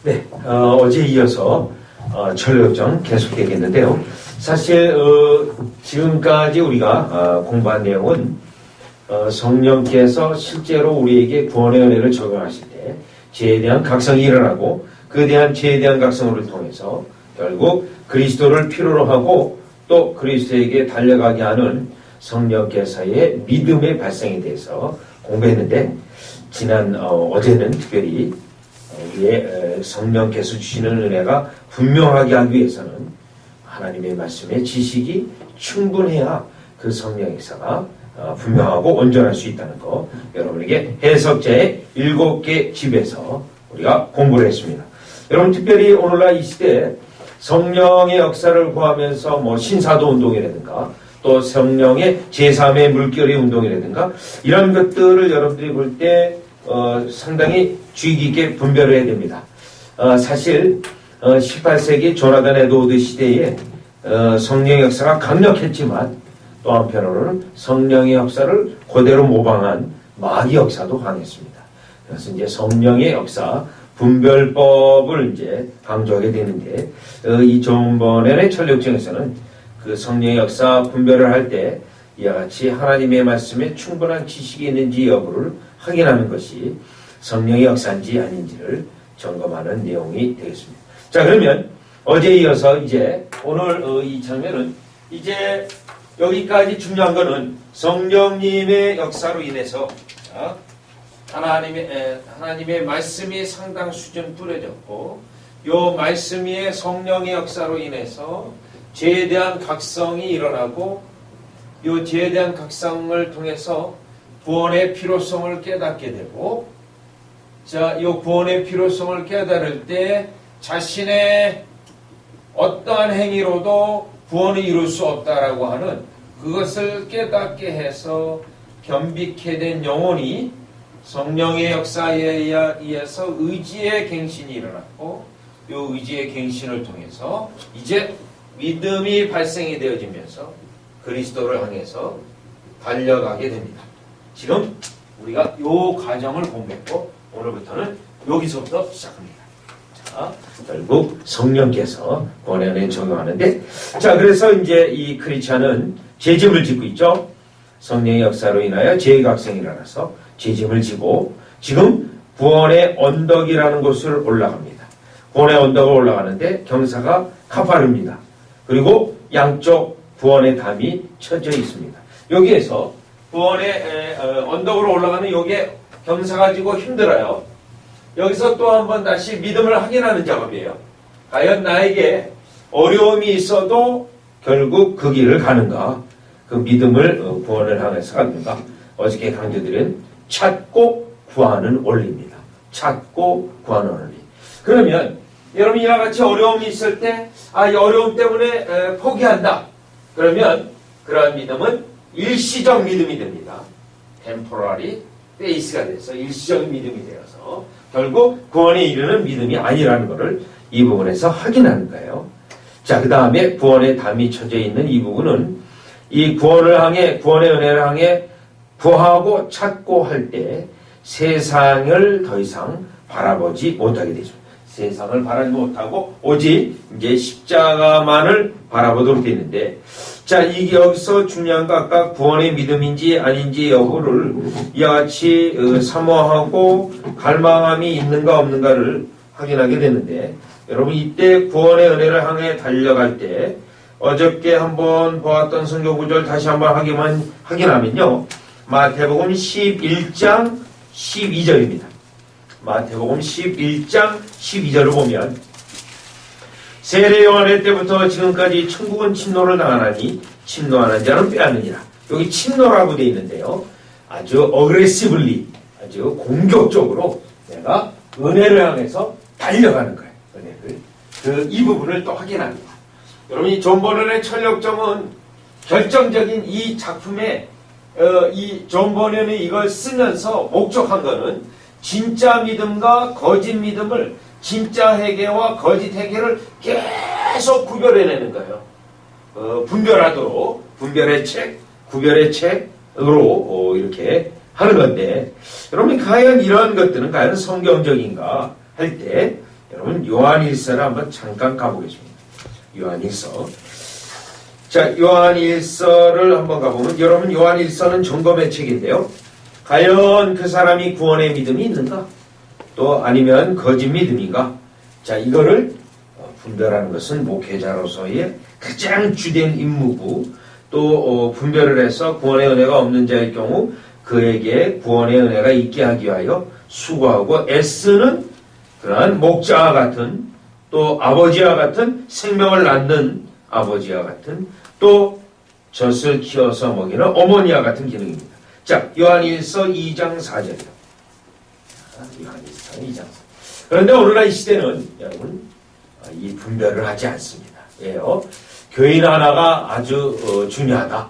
네, 어제 이어서 전력정 계속되겠는데요. 사실 지금까지 우리가 공부한 내용은 성령께서 실제로 우리에게 구원의 은혜를 적용하실 때 죄에 대한 각성이 일어나고 그에 대한 죄에 대한 각성을 통해서 결국 그리스도를 필요로 하고 또 그리스도에게 달려가게 하는 성령께서의 믿음의 발생에 대해서 공부했는데 지난 어제는 특별히 우리의 성령께서 주시는 은혜가 분명하게 하기 위해서는 하나님의 말씀의 지식이 충분해야 그 성령 역사가 분명하고 온전할 수 있다는 거 여러분에게 해석자의 7개 집에서 우리가 공부를 했습니다. 여러분 특별히 오늘날 이 시대에 성령의 역사를 구하면서 신사도 운동이라든가 또 성령의 제3의 물결의 운동이라든가 이런 것들을 여러분들이 볼 때 상당히 주의 깊게 분별을 해야 됩니다. 사실 18세기 조나단 에드워드 시대에 성령의 역사가 강력했지만 또 한편으로는 성령의 역사를 그대로 모방한 마귀 역사도 강했습니다. 그래서 이제 성령의 역사 분별법을 이제 강조하게 되는데 이 존 버넷의 천력정에서는 그 성령의 역사 분별을 할 때 이와 같이 하나님의 말씀에 충분한 지식이 있는지 여부를 확인하는 것이 성령의 역사인지 아닌지를 점검하는 내용이 되겠습니다. 자, 그러면 어제 이어서 이제 오늘 이 장면은 이제 여기까지 중요한 거는 성령님의 역사로 인해서 하나님의 말씀이 상당 수준 뿌려졌고 요 말씀 위에 성령의 역사로 인해서 죄에 대한 각성이 일어나고 요 죄에 대한 각성을 통해서 구원의 필요성을 깨닫게 되고 자, 요 구원의 필요성을 깨달을 때 자신의 어떠한 행위로도 구원을 이룰 수 없다라고 하는 그것을 깨닫게 해서 겸비케 된 영혼이 성령의 역사에 의해서 의지의 갱신이 일어났고 이 의지의 갱신을 통해서 이제 믿음이 발생이 되어지면서 그리스도를 향해서 달려가게 됩니다. 지금 우리가 이 과정을 공부했고 오늘부터는 여기서부터 시작합니다. 자, 결국 성령께서 구원의 은혜를 적용하는데 자, 그래서 이제 이 크리스찬은 죄짐을 짓고 있죠. 성령의 역사로 인하여 죄의 각성이 일어나서 죄짐을 지고 지금 구원의 언덕이라는 곳을 올라갑니다. 구원의 언덕을 올라가는데 경사가 가파릅니다. 그리고 양쪽 구원의 담이 쳐져 있습니다. 여기에서 구원의 언덕으로 올라가는 요게 경사가 지고 힘들어요. 여기서 또 한 번 다시 믿음을 확인하는 작업이에요. 과연 나에게 어려움이 있어도 결국 그 길을 가는가? 그 믿음을 구원을 향해서 가는가? 어저께 강조드린 찾고 구하는 원리입니다. 찾고 구하는 원리. 그러면 여러분 이와 같이 어려움이 있을 때 이 어려움 때문에 포기한다. 그러면 그러한 믿음은 일시적 믿음이 됩니다. 템포러리 베이스가 돼서 일시적 믿음이 되어서 결국 구원에 이르는 믿음이 아니라는 것을 이 부분에서 확인하는 거예요. 자, 그 다음에 구원의 담이 쳐져 있는 이 부분은 이 구원을 향해 구원의 은혜를 향해 구하고 찾고 할 때 세상을 더 이상 바라보지 못하게 되죠. 세상을 바라지 못하고 오직 이제 십자가만을 바라보도록 되어 있는데 자, 이게 여기서 중요한 거 아까 구원의 믿음인지 아닌지 여부를 이와 같이 사모하고 갈망함이 있는가 없는가를 확인하게 되는데 여러분 이때 구원의 은혜를 향해 달려갈 때 어저께 한번 보았던 성경 구절 다시 한번 확인하면요. 마태복음 11장 12절입니다. 마태복음 11장 12절을 보면 세례 요한의 때부터 지금까지 천국은 침노를 당하나니 침노하는 자는 빼앗느니라. 여기 침노라고 되어 있는데요. 아주 어그레시블리 아주 공격적으로 내가 은혜를 향해서 달려가는 거예요. 은혜를. 이 부분을 또 확인합니다. 여러분 이 존 버넷의 천력정은 결정적인 이 작품에 이 존 버넷이 이걸 쓰면서 목적한 거는 진짜 믿음과 거짓 믿음을 진짜 회개와 거짓 회개를 계속 구별해내는 거예요. 분별하도록 분별의 책, 구별의 책으로 이렇게 하는 건데 여러분 과연 이런 것들은 과연 성경적인가 할 때 여러분 요한일서를 한번 잠깐 가보겠습니다. 요한일서. 자, 요한일서를 한번 가보면 여러분 요한일서는 점검의 책인데요. 과연 그 사람이 구원의 믿음이 있는가? 또 아니면 거짓 믿음인가? 자, 이거를 분별하는 것은 목회자로서의 가장 주된 임무고 또 분별을 해서 구원의 은혜가 없는 자의 경우 그에게 구원의 은혜가 있게 하기 위하여 수고하고 애쓰는 그러한 목자와 같은 또 아버지와 같은 생명을 낳는 아버지와 같은 또 젖을 키워서 먹이는 어머니와 같은 기능입니다. 자, 요한일서 2장 4절이요. 요한일서 2장 4절. 그런데 오늘날 이 시대는 여러분 이 분별을 하지 않습니다. 왜요? 교인 하나가 아주 중요하다.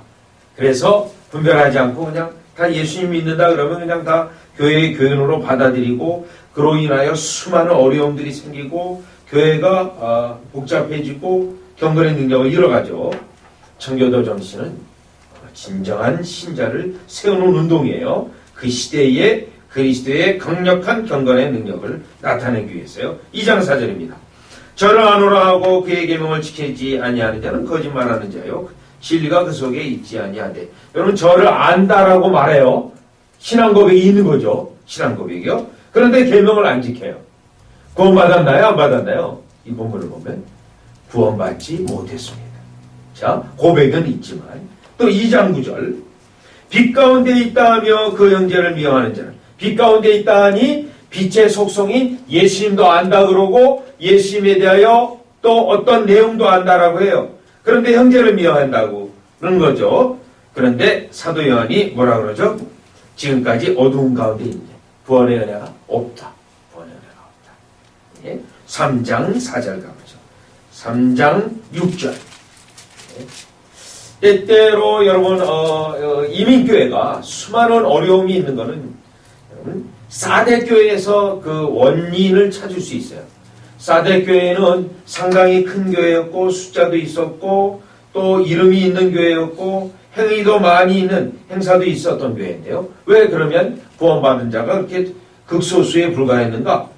그래서 분별하지 않고 그냥 다 예수님 믿는다 그러면 그냥 다 교회의 교인으로 받아들이고 그로 인하여 수많은 어려움들이 생기고 교회가 복잡해지고 경건의 능력을 잃어가죠. 청교도 정신은 진정한 신자를 세우는 운동이에요. 그 시대에 그리스도의 강력한 경건의 능력을 나타내기 위해서요. 2장 4절입니다. 저를 아노라 하고 그의 계명을 지키지 아니하는 자는 거짓말하는 자요. 진리가 그 속에 있지 아니하되. 여러분 저를 안다라고 말해요. 신앙 고백이 있는 거죠. 신앙 고백이요. 그런데 계명을 안 지켜요. 구원받았나요? 안 받았나요? 이 본문을 보면 구원받지 못했습니다. 자, 고백은 있지만 또 2장 9절 빛 가운데 있다 하며 그 형제를 미워하는 자는 빛 가운데 있다 하니 빛의 속성인 예수님도 안다 그러고 예수님에 대하여 또 어떤 내용도 안다라고 해요. 그런데 형제를 미워한다고 그런 거죠. 그런데 사도 요한이 뭐라 그러죠? 지금까지 어두운 가운데 있네. 구원의 은혜가 없다. 구원의 은혜가 없다. 예? 3장 4절 가보죠. 3장 6절. 예? 때때로 여러분 이민교회가 수많은 어려움이 있는 것은 여러분 사대교회에서 그 원인을 찾을 수 있어요. 사대교회는 상당히 큰 교회였고 숫자도 있었고 또 이름이 있는 교회였고 행위도 많이 있는 행사도 있었던 교회인데요. 왜 그러면 구원받은 자가 그렇게 극소수에 불과했는가?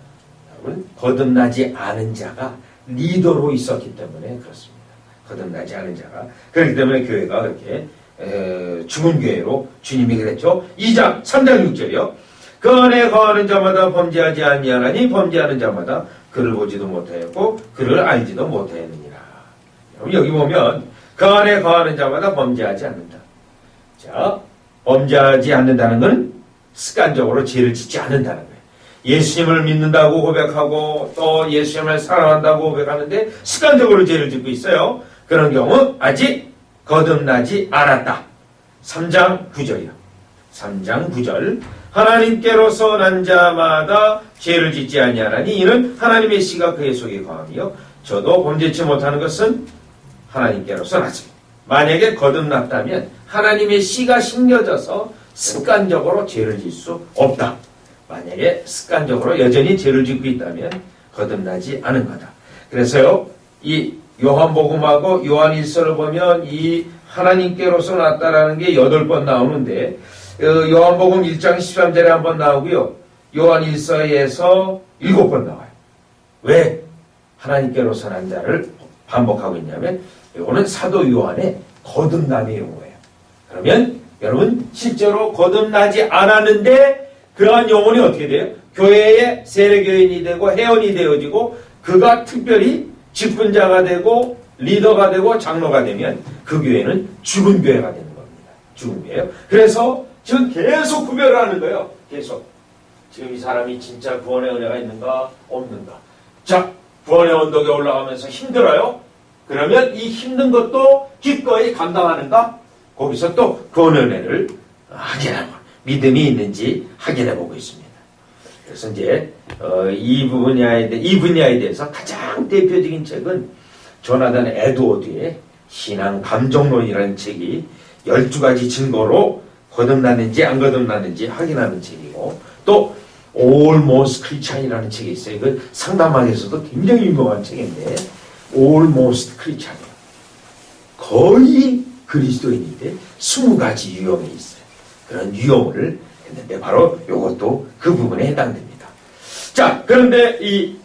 여러분 거듭나지 않은 자가 리더로 있었기 때문에 그렇습니다. 거듭나지 않은 자가. 그렇기 때문에 교회가 그렇게 죽은 교회로 주님이 그랬죠. 3장 6절이요. 그 안에 거하는 자마다 범죄하지 아니하나니 범죄하는 자마다 그를 보지도 못하였고 그를 알지도 못하였느니라. 여기 보면 그 안에 거하는 자마다 범죄하지 않는다. 자, 범죄하지 않는다는 것은 습관적으로 죄를 짓지 않는다는 거예요. 예수님을 믿는다고 고백하고 또 예수님을 사랑한다고 고백하는데 습관적으로 죄를 짓고 있어요. 그런 경우 아직 거듭나지 않았다. 3장 9절이요. 3장 9절 하나님께로서 난 자마다 죄를 짓지 아니하나니 이는 하나님의 씨가 그의 속에 거하며 저도 범죄치 못하는 것은 하나님께로서 났습니다. 만약에 거듭났다면 하나님의 씨가 심겨져서 습관적으로 죄를 짓을 수 없다. 만약에 습관적으로 여전히 죄를 짓고 있다면 거듭나지 않은 거다. 그래서요, 이 요한복음하고 요한일서를 보면 이 하나님께로서 났다라는 게 8번 나오는데 요한복음 1장 13절에 한번 나오고요. 요한일서에서 7번 나와요. 왜 하나님께로서 난 자를 반복하고 있냐면 이거는 사도 요한의 거듭남의 용어예요. 그러면 여러분 실제로 거듭나지 않았는데 그러한 영혼이 어떻게 돼요? 교회의 세례교인이 되고 회원이 되어지고 그가 특별히 직분자가 되고 리더가 되고 장로가 되면 그 교회는 죽은 교회가 되는 겁니다. 죽은 교회예요. 그래서 지금 계속 구별을 하는 거예요. 계속. 지금 이 사람이 진짜 구원의 은혜가 있는가 없는가. 자, 구원의 언덕에 올라가면서 힘들어요. 그러면 이 힘든 것도 기꺼이 감당하는가? 거기서 또 구원의 은혜를 확인하고 믿음이 있는지 확인해 보고 있습니다. 그래서 이제 이 분야에 대해서 가장 대표적인 책은 조나단 에드워드의 신앙 감정론이라는 책이 12가지 증거로 거듭났는지 안 거듭났는지 확인하는 책이고 또 Almost Christian이라는 책이 있어요. 그 상담학에서도 굉장히 유명한 책인데 Almost Christian 거의 그리스도인인데 20가지 유형이 있어요. 그런 유형을 했는데 바로 이것도 그 부분에 해당됩니다. 자, 그런데 이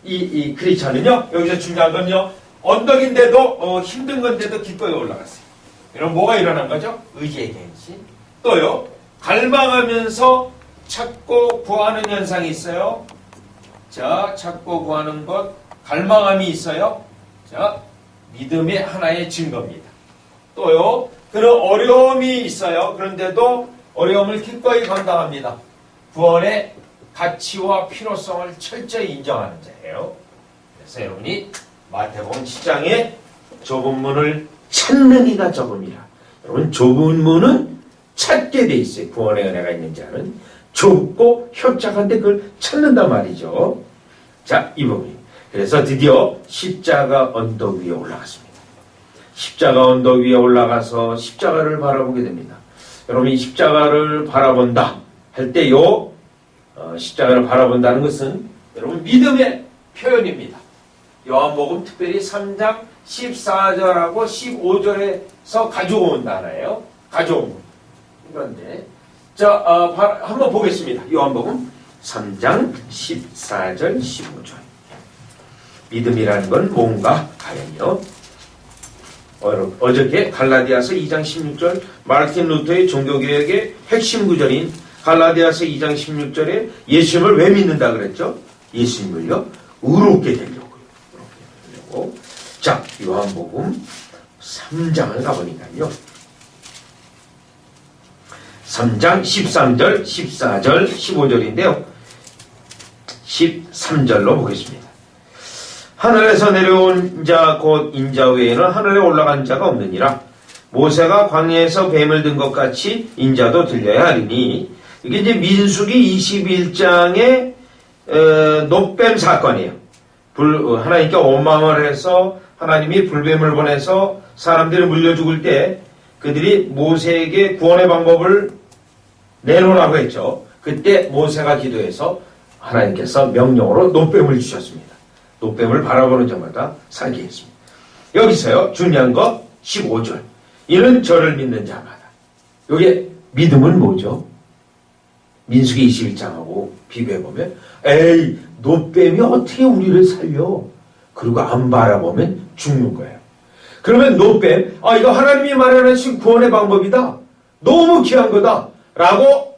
이 크리스찬은요, 여기서 중요한 건요, 언덕인데도, 힘든 건데도 기꺼이 올라갔어요. 이런 뭐가 일어난 거죠? 의지의 갱신. 또요, 갈망하면서 찾고 구하는 현상이 있어요. 자, 찾고 구하는 것, 갈망함이 있어요. 자, 믿음의 하나의 증거입니다. 또요, 그런 어려움이 있어요. 그런데도 어려움을 기꺼이 감당합니다. 구원의 가치와 필요성을 철저히 인정하는 자예요. 그래서 여러분이 마태복음 10장에 좁은 문을 찾는 이가 적음이라. 여러분, 좁은 문은 찾게 돼 있어요. 구원의 은혜가 있는 자는 좁고 협착한데 그걸 찾는단 말이죠. 자, 이 부분이. 그래서 드디어 십자가 언덕 위에 올라갔습니다. 십자가 언덕 위에 올라가서 십자가를 바라보게 됩니다. 여러분이 십자가를 바라본다 할 때 십자가를 바라본다는 것은 여러분 믿음의 표현입니다. 요한복음 특별히 3장 14절하고 15절에서 가져온 단어예요. 가져온. 그런데 자, 한번 보겠습니다. 요한복음 3장 14절 15절. 믿음이라는 건 뭔가 과연요. 어저께 갈라디아서 2장 16절 마르틴 루터의 종교개혁의 핵심 구절인 갈라디아서 2장 16절에 예수님을 왜 믿는다 그랬죠? 예수님을요, 의롭게 되려고. 자, 요한복음 3장을 가보니까요. 3장 13절, 14절, 15절인데요. 13절로 보겠습니다. 하늘에서 내려온 자 곧 인자 외에는 하늘에 올라간 자가 없느니라. 모세가 광야에서 뱀을 든 것 같이 인자도 들려야 하리니. 이게 이제 민수기 21장의 놋뱀 사건이에요. 하나님께 원망을 해서 하나님이 불뱀을 보내서 사람들이 물려 죽을 때 그들이 모세에게 구원의 방법을 내놓으라고 했죠. 그때 모세가 기도해서 하나님께서 명령으로 놋뱀을 주셨습니다. 놋뱀을 바라보는 자마다 살게 했습니다. 여기서요, 중요한 거 15절. 이는 저를 믿는 자마다. 여기 믿음은 뭐죠? 민수기 21장하고 비교해보면 에이, 놋뱀이 어떻게 우리를 살려? 그리고 안 바라보면 죽는 거예요. 그러면 놋뱀, 이거 하나님이 마련하신 구원의 방법이다. 너무 귀한 거다. 라고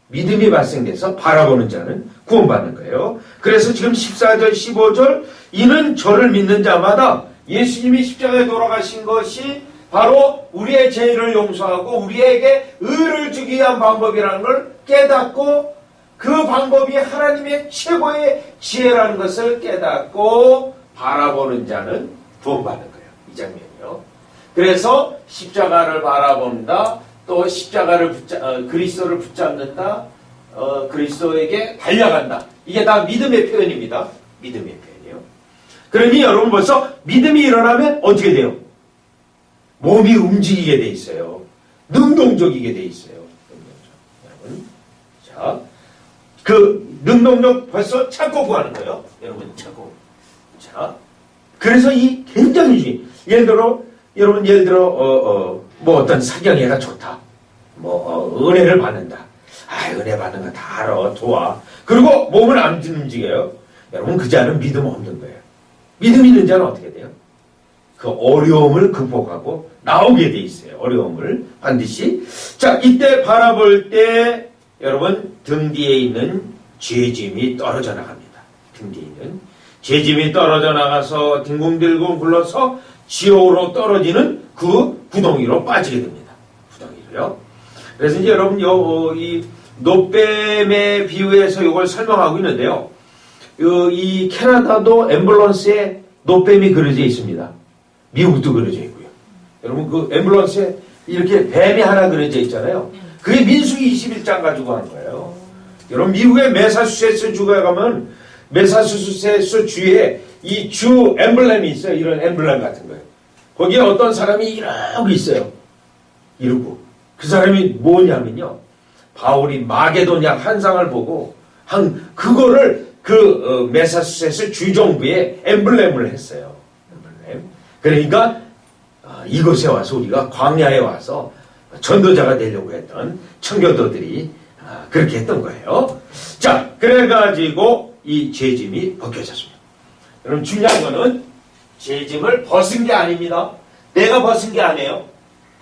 믿음이 발생돼서 바라보는 자는 구원받는 거예요. 그래서 지금 14절, 15절, 이는 저를 믿는 자마다 예수님이 십자가에 돌아가신 것이 바로 우리의 죄를 용서하고 우리에게 의를 주기 위한 방법이라는 걸 깨닫고 그 방법이 하나님의 최고의 지혜라는 것을 깨닫고 바라보는 자는 구원받는 거예요. 이 장면이요. 그래서 십자가를 바라본다. 또 십자가를 그리스도를 붙잡는다. 그리스도에게 달려간다. 이게 다 믿음의 표현입니다. 믿음의 표현이요. 그러니 여러분 벌써 믿음이 일어나면 어떻게 돼요? 몸이 움직이게 돼 있어요. 능동적이게 돼 있어요. 여러분, 자, 그 능동적 벌써 찾고 구하는 거예요. 여러분 찾고. 자, 그래서 이 굉장히 예를 들어 뭐 어떤 사경애가 좋다. 은혜를 받는다. 은혜 받는 거 다 알아. 좋아. 그리고 몸을 안 움직여요. 여러분 그 자는 믿음 없는 거예요. 믿음 있는 자는 어떻게 돼요? 그 어려움을 극복하고 나오게 돼 있어요. 어려움을 반드시. 자, 이때 바라볼 때 여러분 등 뒤에 있는 죄짐이 떨어져 나갑니다. 등 뒤에 있는 죄짐이 떨어져 나가서 뒹굴뒹굴 굴러서 지옥으로 떨어지는 그 구덩이로 빠지게 됩니다. 구덩이로요. 그래서 이제 여러분 이 놋뱀에 비유해서 이걸 설명하고 있는데요. 이 캐나다도 앰뷸런스에 놋뱀이 그려져 있습니다. 미국도 그려져 있고요. 여러분 그 앰뷸런스에 이렇게 뱀이 하나 그려져 있잖아요. 그게 민수기 21장 가지고 하는 거예요. 여러분 미국의 매사추세츠 주에 가면 매사추세츠 주에 이 주 엠블렘이 있어요. 이런 엠블렘 같은 거예요. 거기에 어떤 사람이 이러고 있어요. 이러고. 그 사람이 뭐냐면요. 바울이 마게도냐 환상을 보고 그거를 매사추세츠 주정부에 엠블렘을 했어요. 엠블렘. 그러니까 이곳에 와서 우리가 광야에 와서 전도자가 되려고 했던 청교도들이 그렇게 했던 거예요. 자, 그래가지고 이 죄짐이 벗겨졌습니다. 여러분 중요한 거는 죄짐을 벗은 게 아닙니다. 내가 벗은 게 아니에요.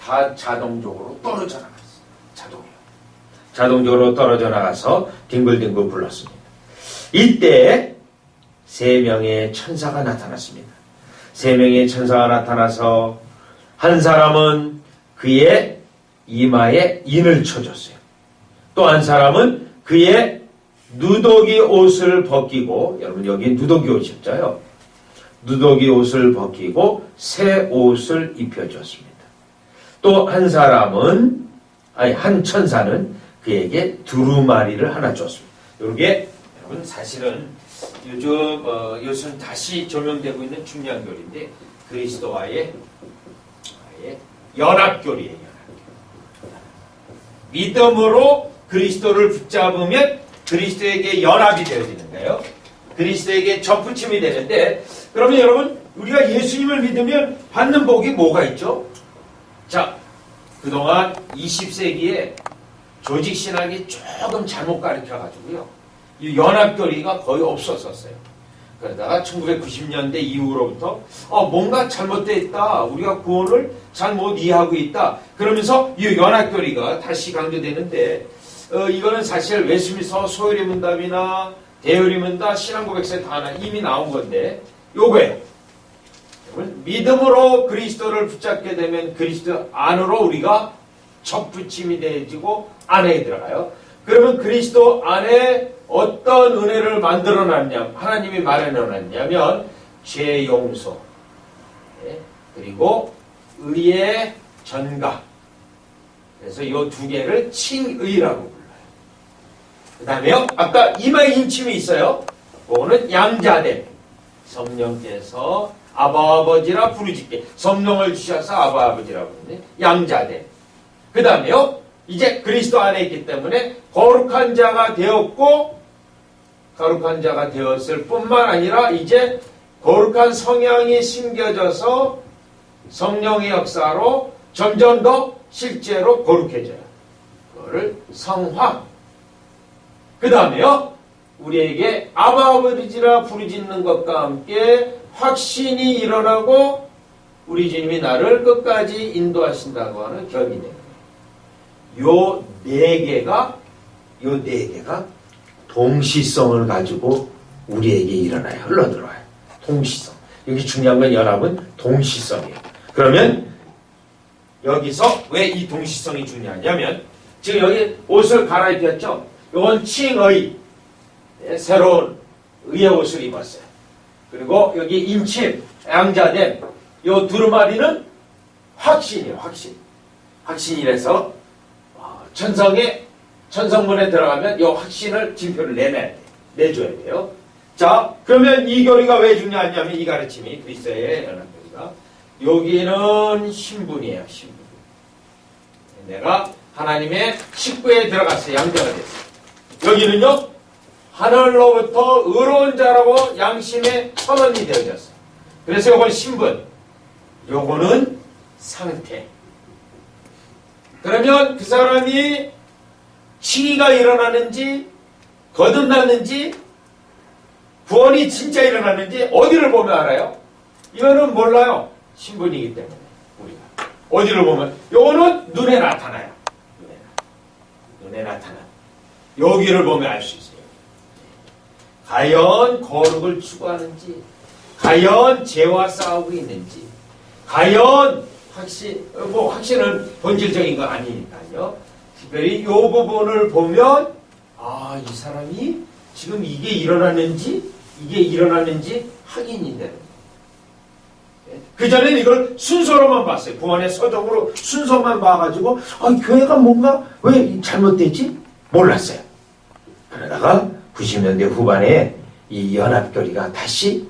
다 자동적으로 떨어져 나갔어요. 자동적으로 떨어져 나가서 뒹굴뒹굴 굴렀습니다. 이때 3명의 천사가 나타났습니다. 3명의 천사가 나타나서 한 사람은 그의 이마에 인을 쳐줬어요. 또 한 사람은 그의 누더기 옷을 벗기고, 여러분 여기 누더기 옷이 있잖아요. 누더기 옷을 벗기고 새 옷을 입혀줬습니다. 또 한 사람은, 한 천사는 그에게 두루마리를 하나 줬습니다. 이게 여러분 사실은 요즘 다시 조명되고 있는 중요한 교리인데, 그리스도와의 연합교리예요. 믿음으로 그리스도를 붙잡으면 그리스도에게 연합이 되어지는 거예요. 그리스도에게 접붙임이 되는데, 그러면 여러분 우리가 예수님을 믿으면 받는 복이 뭐가 있죠? 자, 그동안 20세기에 조직신학이 조금 잘못 가르쳐가지고요, 이 연합교리가 거의 없었었어요. 그러다가 1990년대 이후로부터 뭔가 잘못되어 있다, 우리가 구원을 잘못 이해하고 있다, 그러면서 이 연합교리가 다시 강조되는데, 이거는 사실 웨스민스터 소요리 문답이나 대요리 문답, 신앙고백서에 다 이미 나온 건데, 요거예요. 믿음으로 그리스도를 붙잡게 되면 그리스도 안으로 우리가 접붙임이 되어지고 안에 들어가요. 그러면 그리스도 안에 어떤 은혜를 만들어놨냐, 하나님이 마련해놨냐면 죄 용서, 그리고 의의 전가. 그래서 이 2개를 칭의라고 불러요. 그 다음에요, 아까 이마에 인침이 있어요. 그거는 양자됨. 성령께서 아바 아버지라 부르짖게, 성령을 주셔서 아바 아버지라 부르네. 양자됨. 그 다음에요, 이제 그리스도 안에 있기 때문에 거룩한 자가 되었고, 거룩한 자가 되었을 뿐만 아니라 이제 거룩한 성향이 심겨져서 성령의 역사로 점점 더 실제로 거룩해져요. 그거를 성화. 그 다음에요, 우리에게 아바 아버지라 부르짖는 것과 함께 확신이 일어나고 우리 주님이 나를 끝까지 인도하신다고 하는 결의입니다. 요 네 개가 동시성을 가지고 우리에게 일어나요. 흘러들어와요. 동시성. 여기 중요한 건 연합은 동시성이에요. 그러면 여기서 왜 이 동시성이 중요하냐면, 지금 여기 옷을 갈아입혔죠? 이건 칭의, 새로운 의의 옷을 입었어요. 그리고 여기 인침, 양자됨, 요 두루마리는 확신이에요. 확신이라서 천성문에 들어가면 이 확신을 징표를 내줘야 돼요. 자, 그러면 이 교리가 왜 중요하냐면, 이 가르침이, 그리스도의 연합교리가, 여기는 신분이에요. 신분. 내가 하나님의 식구에 들어갔어요. 양자가 됐어요. 여기는요, 하늘로부터 의로운 자라고 양심의 선언이 되어졌어요. 그래서 이건 신분, 요거는 상태. 그러면 그 사람이 칭의가 일어나는지, 거듭났는지, 구원이 진짜 일어났는지 어디를 보면 알아요? 이거는 몰라요. 신분이기 때문에 우리가. 어디를 보면, 요거는 눈에 나타나요. 눈에 나타나. 여기를 보면 알 수 있어요. 과연 거룩을 추구하는지, 과연 죄와 싸우고 있는지, 과연 확신은 본질적인 거 아니니까요. 특별히 이 부분을 보면, 이 사람이 지금 이게 일어났는지 확인이 되는 거예요. 그전에는 이걸 순서로만 봤어요. 구원의 서적으로 순서만 봐가지고, 교회가 뭔가 왜 잘못됐지? 몰랐어요. 그러다가 90년대 후반에 이 연합교리가 다시,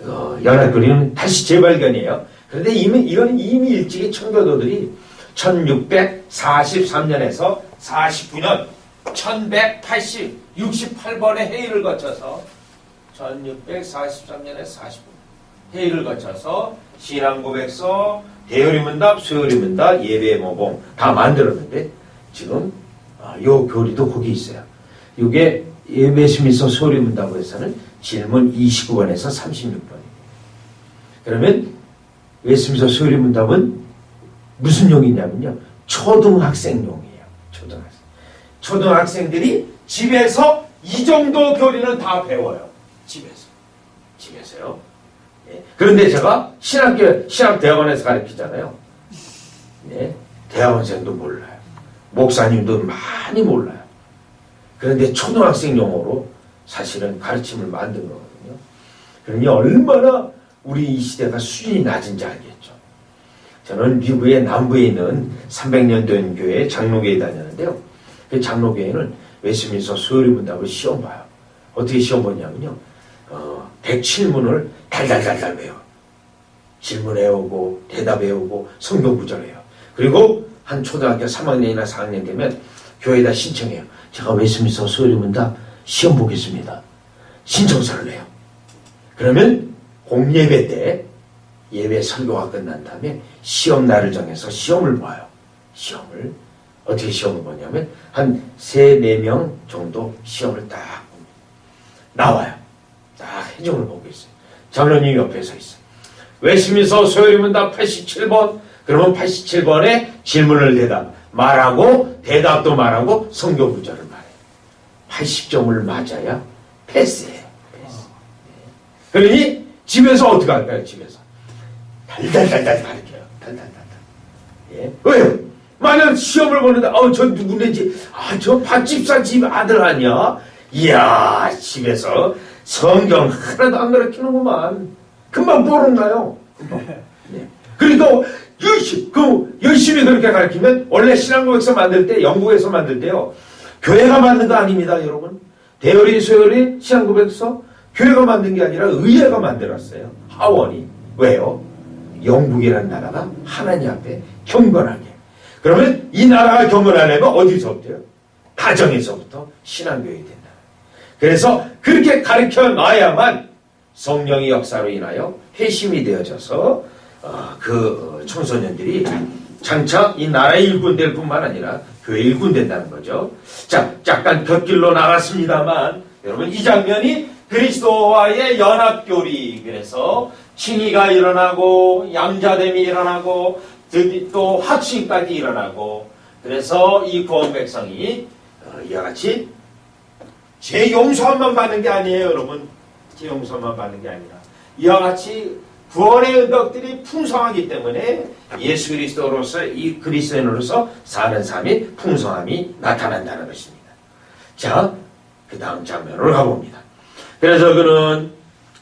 연합교리는 다시 재발견이에요. 그런데 이건 이미 일찍이 청교도들이 1643년에서 49년 1168번의 회의를 거쳐서 1643년에 49년 회의를 거쳐서 신앙고백서, 대요리문답, 소요리문답, 예배모봉 다 만들었는데, 지금 요 교리도 거기 있어요. 이게 웨스민스터 소요리문답에서는 질문 29번에서 36번입니다. 그러면 웨스민스터 서울문답은 무슨 용이냐면요. 초등학생용이에요. 초등학생들이 집에서 이 정도 교리는 다 배워요. 집에서요. 예. 그런데 제가 신학대학원에서 가르치잖아요. 예. 대학원생도 몰라요. 목사님도 많이 몰라요. 그런데 초등학생 용어로 사실은 가르침을 만든 거거든요. 그러니 얼마나 우리 이 시대가 수준이 낮은지 알겠죠. 저는 미국의 남부에 있는 300년 된 교회 장로교에 다녔는데요. 그 장로교회는 웨스민스터 서울문답을 시험 봐요. 어떻게 시험 보냐면요. 107문을 달달달달 외워. 질문 외우고 대답 외우고 성경 구절 외워. 그리고 한 초등학교 3학년이나 4학년 되면 교회에다 신청해요. 제가 웨스민스터 서울문답 시험 보겠습니다. 신청서를 내요. 그러면 공예배 때 예배 설교가 끝난 다음에 시험 날을 정해서 시험을 봐요. 시험을 어떻게 시험을 보냐면 한 3, 4명 정도 시험을 딱 봅니다. 나와요. 딱 해적을 보고 있어요. 장로님 옆에 서 있어요. 웨스민스터 서울문답 87번. 그러면 87번에 질문을 말하고 대답도 말하고 성경 구절을 말해요. 80점을 맞아야 패스해요. 그러니 집에서 어떻게 할까요? 집에서 달달달달 가르쳐요. 달달달달. 예. 왜요? 만약 시험을 보는데 저 누구인지 저 밭집사 집 아들 아니야? 이야, 집에서 성경 하나도 안 가르치는구만. 금방 모르나요? 금방. 네. 그러니까 열심히 그렇게 가르치면 원래 신앙고백서 만들 때 영국에서 만들 때요. 교회가 만든 거 아닙니다, 여러분. 대열이 소열이 신앙고백서 교회가 만든 게 아니라 의회가 만들었어요. 하원이. 왜요? 영국이라는 나라가 하나님 앞에 경건하게. 그러면 이 나라가 경건하려면 어디서부터요? 가정에서부터 신앙교육이 된다. 그래서 그렇게 가르쳐 놔야만 성령의 역사로 인하여 회심이 되어져서 그 청소년들이 장차 이 나라의 일꾼 될 뿐만 아니라 교회 일꾼 된다는 거죠. 자, 잠깐 곁길로 나갔습니다만 여러분 이 장면이 그리스도와의 연합교리, 그래서 칭의가 일어나고 양자됨이 일어나고 또 확신까지 일어나고, 그래서 이 구원 백성이 이와 같이 제 용서만 받는 게 아니에요, 여러분. 제 용서만 받는 게 아니라 이와 같이 구원의 은덕들이 풍성하기 때문에 예수 그리스도로서 이 그리스도인으로서 사는 삶이 풍성함이 나타난다는 것입니다. 자, 그 다음 장면으로 가봅니다. 그래서 그는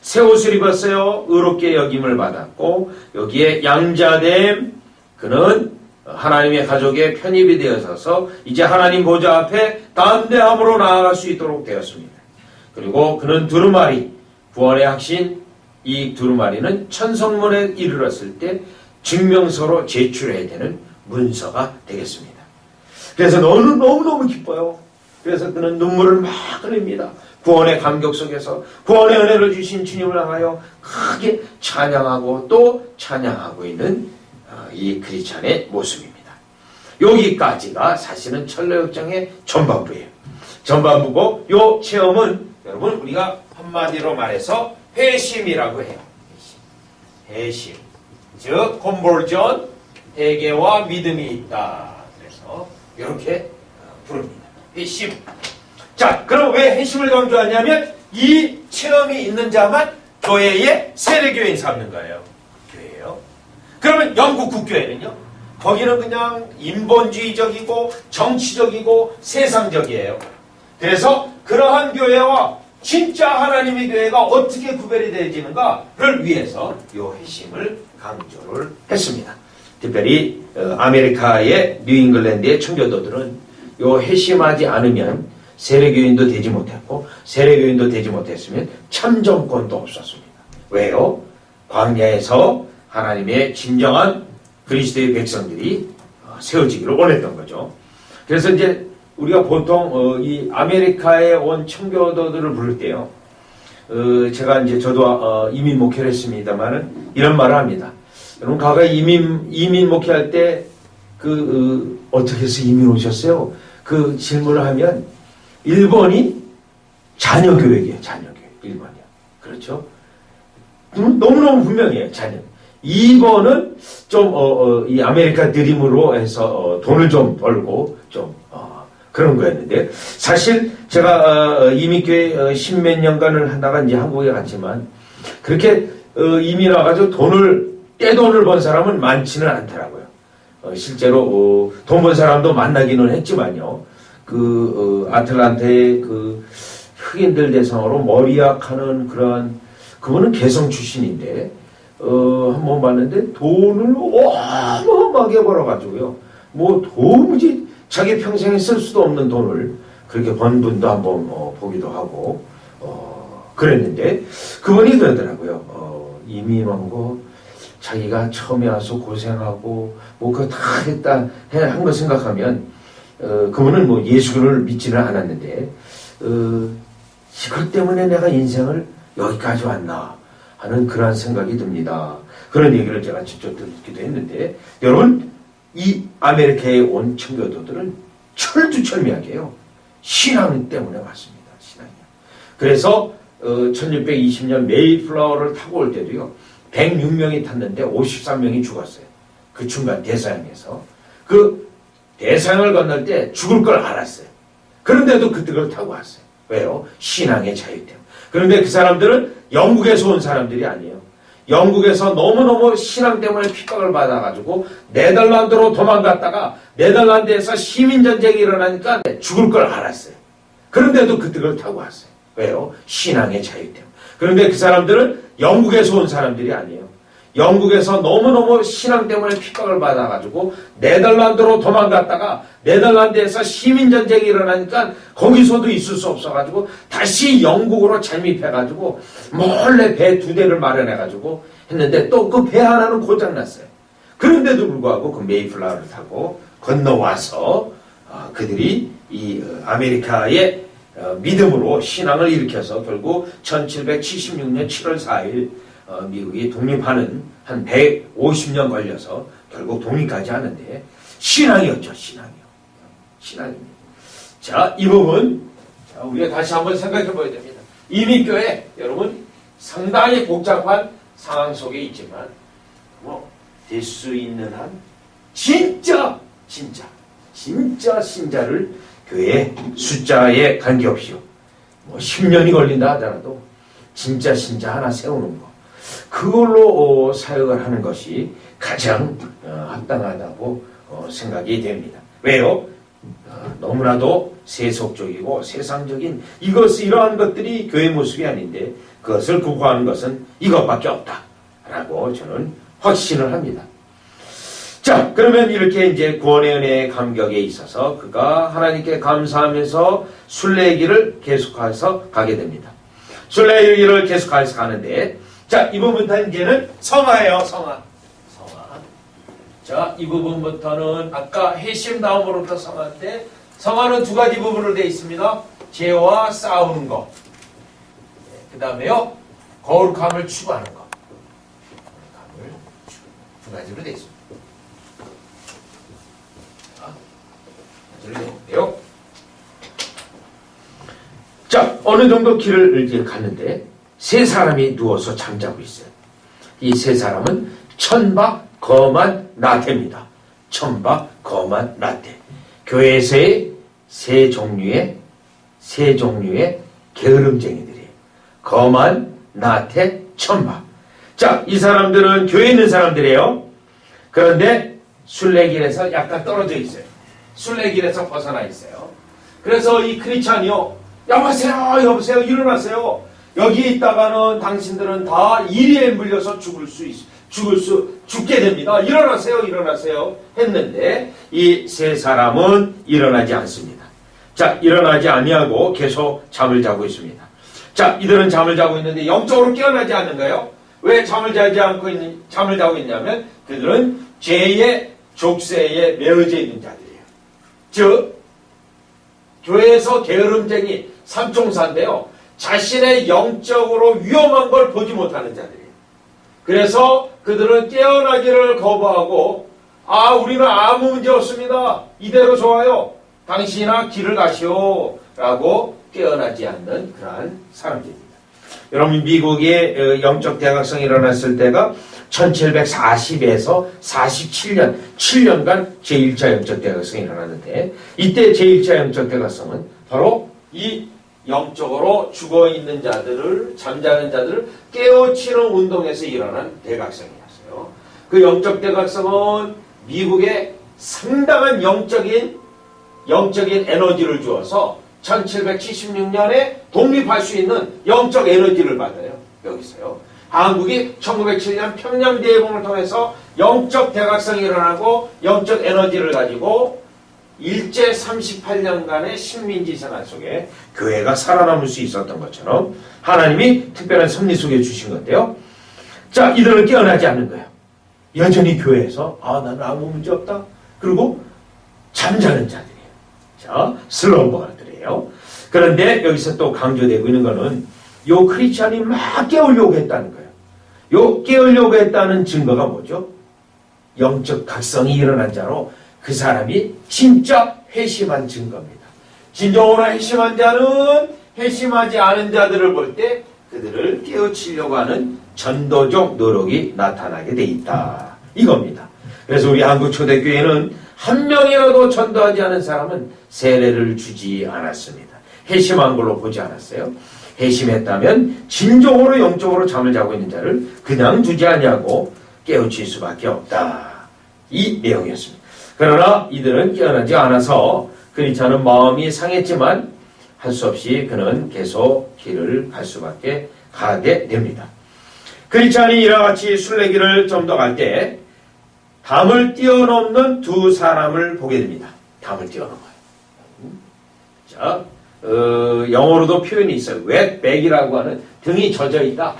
새 옷을 입었어요. 의롭게 여김을 받았고 여기에 양자됨, 그는 하나님의 가족에 편입이 되어서 이제 하나님 보좌 앞에 담대함으로 나아갈 수 있도록 되었습니다. 그리고 그는 두루마리, 구원의 확신, 이 두루마리는 천성문에 이르렀을 때 증명서로 제출해야 되는 문서가 되겠습니다. 그래서 너무너무 기뻐요. 그래서 그는 눈물을 막 흘립니다. 구원의 감격 속에서 구원의 은혜를 주신 주님을 향하여 크게 찬양하고 또 찬양하고 있는 이 크리스찬의 모습입니다. 여기까지가 사실은 철로역정의 전반부예요. 전반부고 이 체험은 여러분 우리가 한마디로 말해서 회심이라고 해요. 회심. 즉 컨버전, 회개와 믿음이 있다. 그래서 이렇게 부릅니다. 회심. 자, 그럼 왜 회심을 강조하냐면 이 체험이 있는 자만 교회의 세례교인 삼는 거예요. 교회예요. 그러면 영국 국교회는요? 거기는 그냥 인본주의적이고 정치적이고 세상적이에요. 그래서 그러한 교회와 진짜 하나님의 교회가 어떻게 구별이 되어지는가를 위해서 이 회심을 강조를 했습니다. 특별히 아메리카의 뉴잉글랜드의 청교도들은 이 회심하지 않으면 세례교인도 되지 못했고 세례교인도 되지 못했으면 참정권도 없었습니다. 왜요? 광야에서 하나님의 진정한 그리스도의 백성들이 세워지기를 원했던 거죠. 그래서 이제 우리가 보통 이 아메리카에 온 청교도들을 부를 때요. 제가 이제 저도 이민 목회를 했습니다만은 이런 말을 합니다. 여러분 과거에 이민 목회할 때 어떻게 해서 이민 오셨어요? 그 질문을 하면 1번이 자녀교육이에요. 자녀교육. 1번이요. 그렇죠? 너무너무 분명해요, 자녀. 2번은 좀, 이 아메리카 드림으로 해서, 돈을 좀 벌고, 좀, 그런 거였는데, 사실 제가, 이민교회 10몇 년간을 하다가 이제 한국에 갔지만, 그렇게, 이민 와가지고 떼돈을 번 사람은 많지는 않더라고요. 실제로, 돈 번 사람도 만나기는 했지만요, 아틀란타의 흑인들 대상으로 머리약하는 그분은 개성 출신인데, 한번 봤는데 돈을 어마어마하게 벌어가지고요. 뭐 도무지 자기 평생에 쓸 수도 없는 돈을 그렇게 번 분도 한번 보기도 하고, 그랬는데, 그분이 그러더라고요. 이민한 거, 자기가 처음에 와서 고생하고, 뭐 그거 다 했다, 한 거 생각하면, 그분은 뭐 예수를 믿지는 않았는데, 이것 때문에 내가 인생을 여기까지 왔나 하는 그러한 생각이 듭니다. 그런 얘기를 제가 직접 듣기도 했는데, 여러분, 이 아메리카에 온 청교도들은 철두철미하게요, 신앙 때문에 왔습니다. 신앙이요. 그래서 1620년 메이플라워를 타고 올 때도요, 106명이 탔는데 53명이 죽었어요. 그 중간 대서양에서. 그 대서양을 건널 때 죽을 걸 알았어요. 그런데도 그걸 타고 왔어요. 왜요? 신앙의 자유 때문에. 그런데 그 사람들은 영국에서 온 사람들이 아니에요. 영국에서 너무너무 신앙 때문에 핍박을 받아가지고 네덜란드로 도망갔다가 네덜란드에서 시민전쟁이 일어나니까 죽을 걸 알았어요. 그런데도 그걸 타고 왔어요. 왜요? 신앙의 자유 때문에. 그런데 그 사람들은 영국에서 온 사람들이 아니에요. 영국에서 너무너무 신앙 때문에 핍박을 받아가지고 네덜란드로 도망갔다가 네덜란드에서 시민전쟁이 일어나니까 거기서도 있을 수 없어가지고 다시 영국으로 잠입해가지고 몰래 배 2대를 마련해가지고 했는데 또 그 배 하나는 고장났어요. 그런데도 불구하고 그 메이플라워를 타고 건너와서 그들이 이 아메리카의 믿음으로 신앙을 일으켜서 결국 1776년 7월 4일 미국이 독립하는 한 150년 걸려서 결국 독립까지 하는데 신앙이었죠. 신앙입니다. 자, 이 부분 우리가 다시 한번 생각해 봐야 됩니다. 이민교회 여러분 상당히 복잡한 상황 속에 있지만 될 수 있는 한 진짜 신자를 교회 숫자에 관계없이요. 10년이 걸린다 하더라도 진짜 신자 하나 세우는 거. 그걸로 사역을 하는 것이 가장 합당하다고 생각이 됩니다. 왜요? 너무나도 세속적이고 세상적인 이러한 것들이 교회 모습이 아닌데 그것을 구호하는 것은 이것밖에 없다라고 저는 확신을 합니다. 자, 그러면 이렇게 이제 구원의 은혜의 감격에 있어서 그가 하나님께 감사하면서 순례의 길을 계속해서 가게 됩니다. 순례의 길을 계속해서 가는데, 자, 이 부분부터 이제는 성화예요, 성화. 자, 이 부분부터는 아까 회심 다음으로부터 성화인데, 성화는 2가지 부분으로 되어 있습니다. 죄와 싸우는 것. 그 다음에요, 거룩함을 추구하는 것. 거룩함을 추구. 2가지로 되어 있습니다. 자, 어느 정도 길을 이제 갔는데 3사람이 누워서 잠자고 있어요. 이 3사람은 천박, 거만, 나태입니다. 천박, 거만, 나태. 교회에서의 세 종류의 게으름쟁이들이에요. 거만, 나태, 천박. 자, 이 사람들은 교회에 있는 사람들이에요. 그런데 순례길에서 약간 떨어져 있어요. 순례길에서 벗어나 있어요. 그래서 이 크리스찬이요, 여보세요, 일어나세요. 여기 있다가는 당신들은 다 이리에 물려서 죽게 됩니다. 일어나세요. 했는데 이 3사람은 일어나지 않습니다. 자, 일어나지 아니하고 계속 잠을 자고 있습니다. 자, 이들은 잠을 자고 있는데 영적으로 깨어나지 않는가요? 왜 잠을 자고 있냐면 그들은 죄의 족쇄에 매어져 있는 자들이에요. 즉, 교회에서 게으름쟁이 삼총사인데요. 자신의 영적으로 위험한 걸 보지 못하는 자들이에요. 그래서 그들은 깨어나기를 거부하고 우리는 아무 문제 없습니다. 이대로 좋아요. 당신이나 길을 가시오. 라고 깨어나지 않는 그러한 사람들입니다. 여러분 미국의 영적 대각성이 일어났을 때가 1740에서 47년, 7년간 제1차 영적 대각성이 일어났는데 이때 제1차 영적 대각성은 바로 이 영적으로 죽어있는 자들을, 잠자는 자들을 깨우치는 운동에서 일어난 대각성이었어요. 그 영적 대각성은 미국에 상당한 영적인 에너지를 주어서 1776년에 독립할 수 있는 영적 에너지를 받아요. 여기서요. 한국이 1907년 평양대회봉을 통해서 영적 대각성이 일어나고 영적 에너지를 가지고 일제 38년간의 식민지 생활 속에 교회가 살아남을 수 있었던 것처럼 하나님이 특별한 섭리 속에 주신 건데요. 자, 이들은 깨어나지 않는 거예요. 여전히 교회에서 나는 아무 문제 없다. 그리고 잠자는 자들이에요. 자, 슬럼버들이에요. 그런데 여기서 또 강조되고 있는 거는 요 크리스찬이 막 깨우려고 했다는 거예요. 요 깨우려고 했다는 증거가 뭐죠? 영적 각성이 일어난 자로 그 사람이 진짜 회심한 증거입니다. 진정으로 회심한 자는 회심하지 않은 자들을 볼 때 그들을 깨우치려고 하는 전도적 노력이 나타나게 돼 있다. 이겁니다. 그래서 우리 한국 초대교회는 한 명이라도 전도하지 않은 사람은 세례를 주지 않았습니다. 회심한 걸로 보지 않았어요. 회심했다면 진정으로 영적으로 잠을 자고 있는 자를 그냥 두지 않냐고 깨우칠 수밖에 없다. 이 내용이었습니다. 그러나 이들은 깨어나지 않아서 크리스찬은 마음이 상했지만 할 수 없이 그는 계속 길을 갈 수밖에 가게 됩니다. 크리스찬이 이와 같이 순례길을 좀 더 갈 때 담을 뛰어넘는 두 사람을 보게 됩니다. 담을 뛰어넘어요. 자, 영어로도 표현이 있어요. wetback이라고 하는 등이 젖어 있다.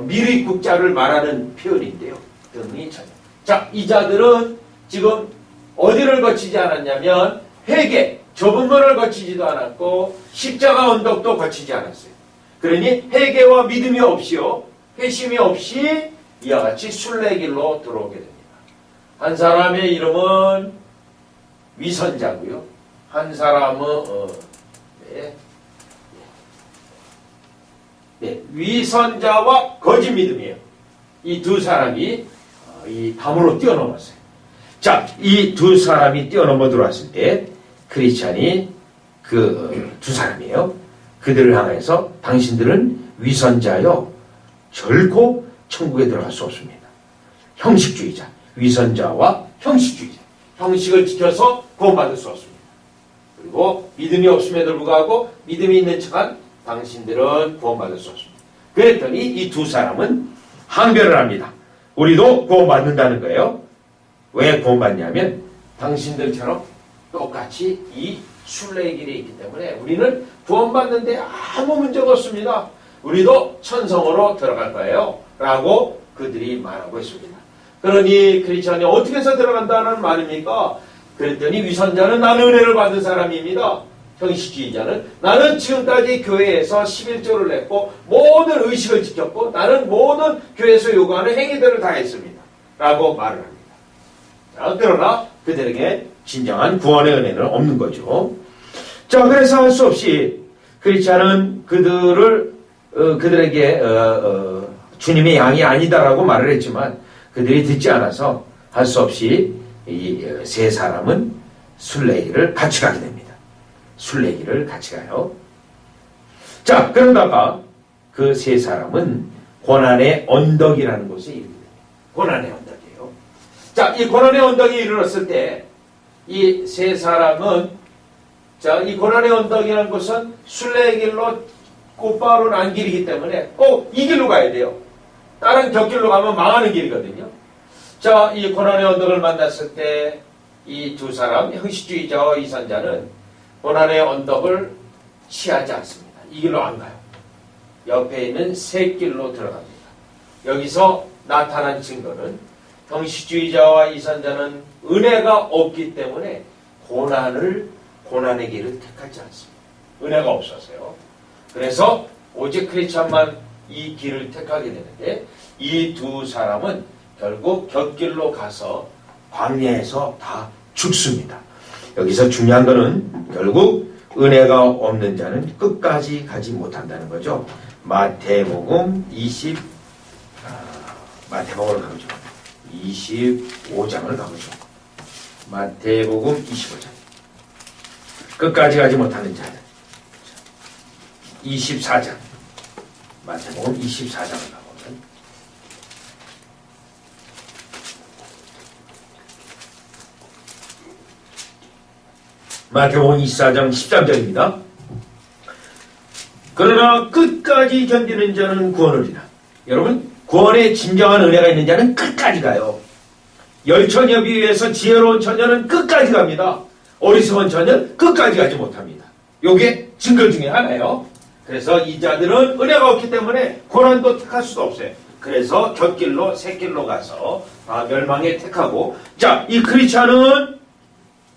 미륵국자를 말하는 표현인데요. 등이 젖어. 자, 이 자들은 지금 어디를 거치지 않았냐면 회개, 좁은 문을 거치지도 않았고 십자가 언덕도 거치지 않았어요. 그러니 회개와 믿음이 없이요, 회심이 없이 이와 같이 순례길로 들어오게 됩니다. 한 사람의 이름은 위선자고요. 한 사람은 위선자와 거짓 믿음이에요. 이 두 사람이 이 담으로 뛰어넘었어요. 자, 이 두 사람이 뛰어넘어 들어왔을 때 크리스찬이 그 두 사람이에요. 그들을 향해서 당신들은 위선자요, 결코 천국에 들어갈 수 없습니다. 형식주의자, 위선자와 형식주의자, 형식을 지켜서 구원받을 수 없습니다. 그리고 믿음이 없음에도 불구하고 믿음이 있는 척한 당신들은 구원받을 수 없습니다. 그랬더니 이 두 사람은 항변을 합니다. 우리도 구원받는다는 거예요. 왜 구원받냐면 당신들처럼 똑같이 이 순례의 길에 있기 때문에 우리는 구원받는데 아무 문제가 없습니다. 우리도 천성으로 들어갈 거예요. 라고 그들이 말하고 있습니다. 그러니 크리스찬이 어떻게 해서 들어간다는 말입니까? 그랬더니 위선자는 나는 은혜를 받은 사람입니다. 형식주의자는 나는 지금까지 교회에서 11조를 냈고 모든 의식을 지켰고 나는 모든 교회에서 요구하는 행위들을 다 했습니다. 라고 말을 합니다. 자, 그러나 그들에게 진정한 구원의 은혜는 없는 거죠. 자, 그래서 할 수 없이 크리스찬은 그들에게 주님의 양이 아니다라고 말을 했지만 그들이 듣지 않아서 할 수 없이 이 세 사람은 순례길을 같이 가게 됩니다. 순례길을 같이 가요. 자, 그러다가 그 세 사람은 고난의 언덕이라는 곳에 이르게 됩니다. 고난의 언덕이에요. 자, 이 고난의 언덕에 이르렀을 때 이 세 사람은 자, 이 고난의 언덕이라는 곳은 순례길로 곧바로 난 길이기 때문에 꼭 이 길로 가야 돼요. 다른 곁길로 가면 망하는 길이거든요. 자, 이 고난의 언덕을 만났을 때 이 두 사람, 형식주의자와 위선자는 고난의 언덕을 취하지 않습니다. 이 길로 안 가요. 옆에 있는 새 길로 들어갑니다. 여기서 나타난 증거는 형식주의자와 위선자는 은혜가 없기 때문에 고난의 길을 택하지 않습니다. 은혜가 없어서요. 그래서 오직 크리스찬만 이 길을 택하게 되는데 이 두 사람은 결국 곁길로 가서 광야에서 다 죽습니다. 여기서 중요한 것은 결국 은혜가 없는 자는 끝까지 가지 못한다는 거죠. 마태복음 마태복음을 가보죠. 25장을 가보죠. 마태복음 25장. 끝까지 가지 못하는 자들. 24장. 마태복음 24장을 가보면 마태복음 24장 13절입니다. 그러나 끝까지 견디는 자는 구원을 이라. 여러분, 구원의 진정한 은혜가 있는 자는 끝까지 가요. 열처녀비 위에서 지혜로운 처녀는 끝까지 갑니다. 어리석은 처녀는 끝까지 가지 못합니다. 요게 증거 중에 하나예요. 그래서 이 자들은 은혜가 없기 때문에 고난도 택할 수도 없어요. 그래서 곁길로 새길로 가서 멸망에 택하고, 자, 이 크리스찬은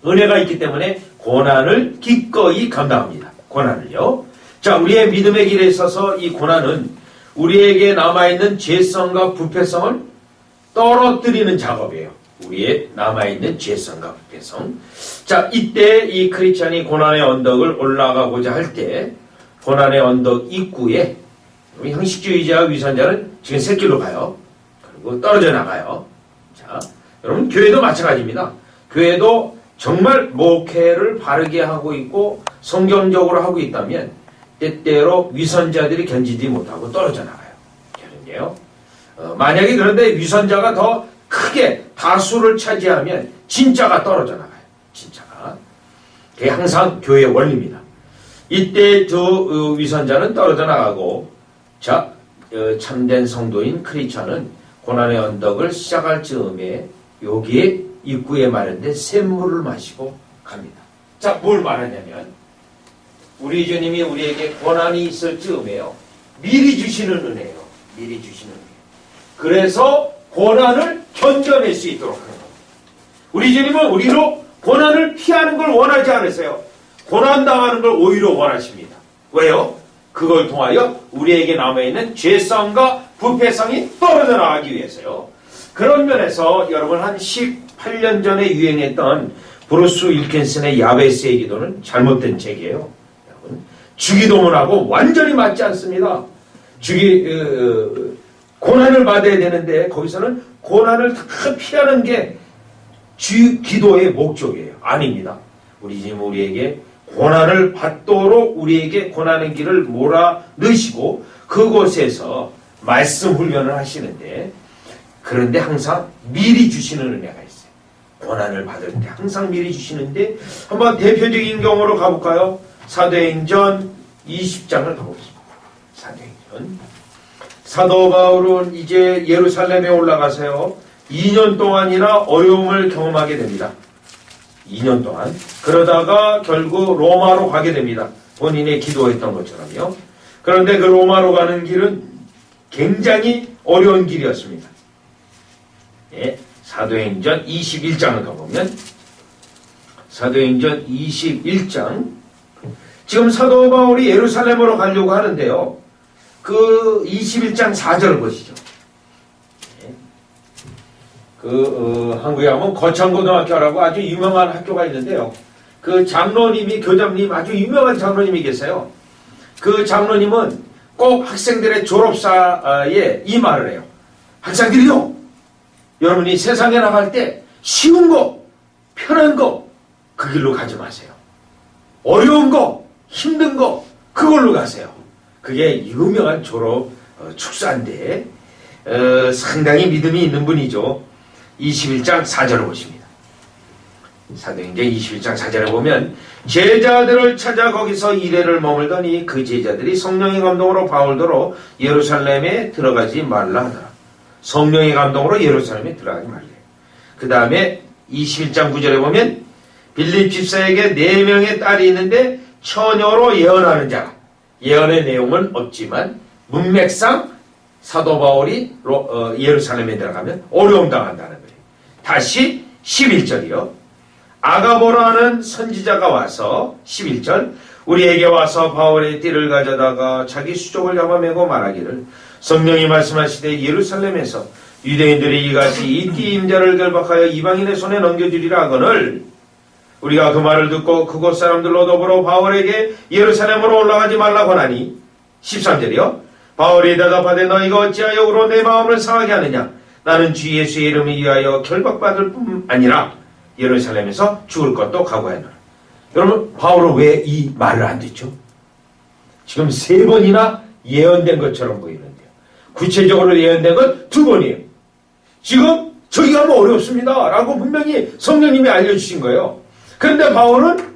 은혜가 있기 때문에 고난을 기꺼이 감당합니다. 고난을요. 자, 우리의 믿음의 길에 있어서 이 고난은 우리에게 남아있는 죄성과 부패성을 떨어뜨리는 작업이에요. 우리의 남아있는 죄성과 부패성. 자, 이때 이 크리스찬이 고난의 언덕을 올라가고자 할 때 고난의 언덕 입구에 형식주의자와 위선자는 지금 새길로 가요. 그리고 떨어져 나가요. 자, 여러분, 교회도 마찬가지입니다. 교회도 정말 목회를 바르게 하고 있고 성경적으로 하고 있다면 때때로 위선자들이 견디지 못하고 떨어져 나가요. 그런데요. 만약에 그런데 위선자가 더 크게 다수를 차지하면 진짜가 떨어져 나가요. 진짜가. 그게 항상 교회의 원리입니다. 이때 저 위선자는 떨어져 나가고, 자, 참된 성도인 크리스찬은 고난의 언덕을 시작할 즈음에 여기에 입구에 마련된 샘물을 마시고 갑니다. 자, 뭘 말하냐면 우리 주님이 우리에게 고난이 있을 즈음에요. 미리 주시는 은혜예요. 미리 주시는 은혜. 그래서 고난을 견뎌낼 수 있도록 하는 겁니다. 우리 주님은 우리로 고난을 피하는 걸 원하지 않으세요. 고난당하는 걸 오히려 원하십니다. 왜요? 그걸 통하여 우리에게 남아있는 죄성과 부패성이 떨어져 나가기 위해서요. 그런 면에서 여러분, 한 18년 전에 유행했던 브루스 윌킨슨의 야베스의 기도는 잘못된 책이에요. 여러분, 주기도문하고 완전히 맞지 않습니다. 고난을 받아야 되는데 거기서는 고난을 다 피하는 게 기도의 목적이에요. 아닙니다. 우리 주님 우리에게 고난을 받도록 우리에게 고난의 길을 몰아넣으시고 그곳에서 말씀 훈련을 하시는데, 그런데 항상 미리 주시는 은혜가 있어요. 고난을 받을 때 항상 미리 주시는데, 한번 대표적인 경우로 가볼까요? 사도행전 20장을 가보겠습니다. 사도행전. 사도 바울은 이제 예루살렘에 올라가서요, 2년 동안이나 어려움을 경험하게 됩니다. 2년 동안. 그러다가 결국 로마로 가게 됩니다. 본인의 기도했던 것처럼요. 그런데 그 로마로 가는 길은 굉장히 어려운 길이었습니다. 예, 사도행전 21장을 가보면, 사도행전 21장. 지금 사도 바울이 예루살렘으로 가려고 하는데요. 그 21장 4절을 보시죠. 한국에 가면 거창고등학교라고 아주 유명한 학교가 있는데요. 그 장로님이, 교장님, 아주 유명한 장로님이 계세요. 그 장로님은 꼭 학생들의 졸업사에 이 말을 해요. 학생들이요, 여러분이 세상에 나갈 때 쉬운 거, 편한 거, 그 길로 가지 마세요. 어려운 거, 힘든 거, 그걸로 가세요. 그게 유명한 졸업 축사인데 상당히 믿음이 있는 분이죠. 21장 4절을 보십니다. 사도행전 21장 4절에 보면, 제자들을 찾아 거기서 이래를 머물더니 그 제자들이 성령의 감동으로 바울더러 예루살렘에 들어가지 말라 하더라. 성령의 감동으로 예루살렘에 들어가지 말래. 그 다음에 21장 9절에 보면, 빌립 집사에게 4명의 딸이 있는데 처녀로 예언하는 자가, 예언의 내용은 없지만 문맥상 사도 바울이 예루살렘에 들어가면 어려움 당한다는 거예요. 다시 11절이요. 아가보라는 선지자가 와서 11절, 우리에게 와서 바울의 띠를 가져다가 자기 수족을 잡아매고 말하기를, 성령이 말씀하시되 예루살렘에서 유대인들이 이같이 이 띠 임자를 결박하여 이방인의 손에 넘겨주리라 하거늘, 우리가 그 말을 듣고 그곳 사람들로 더불어 바울에게 예루살렘으로 올라가지 말라고 하니, 13절이요. 바울이 대답하되 너희가 어찌하여 그로 내 마음을 상하게 하느냐. 나는 주 예수의 이름을 위하여 결박받을 뿐 아니라 예루살렘에서 죽을 것도 각오하노라. 여러분, 바울은 왜 이 말을 안 듣죠? 지금 3번이나 예언된 것처럼 보이는데요. 구체적으로 예언된 건 2번이에요. 지금 저기 가면 어렵습니다 라고 분명히 성령님이 알려주신 거예요. 그런데 바울은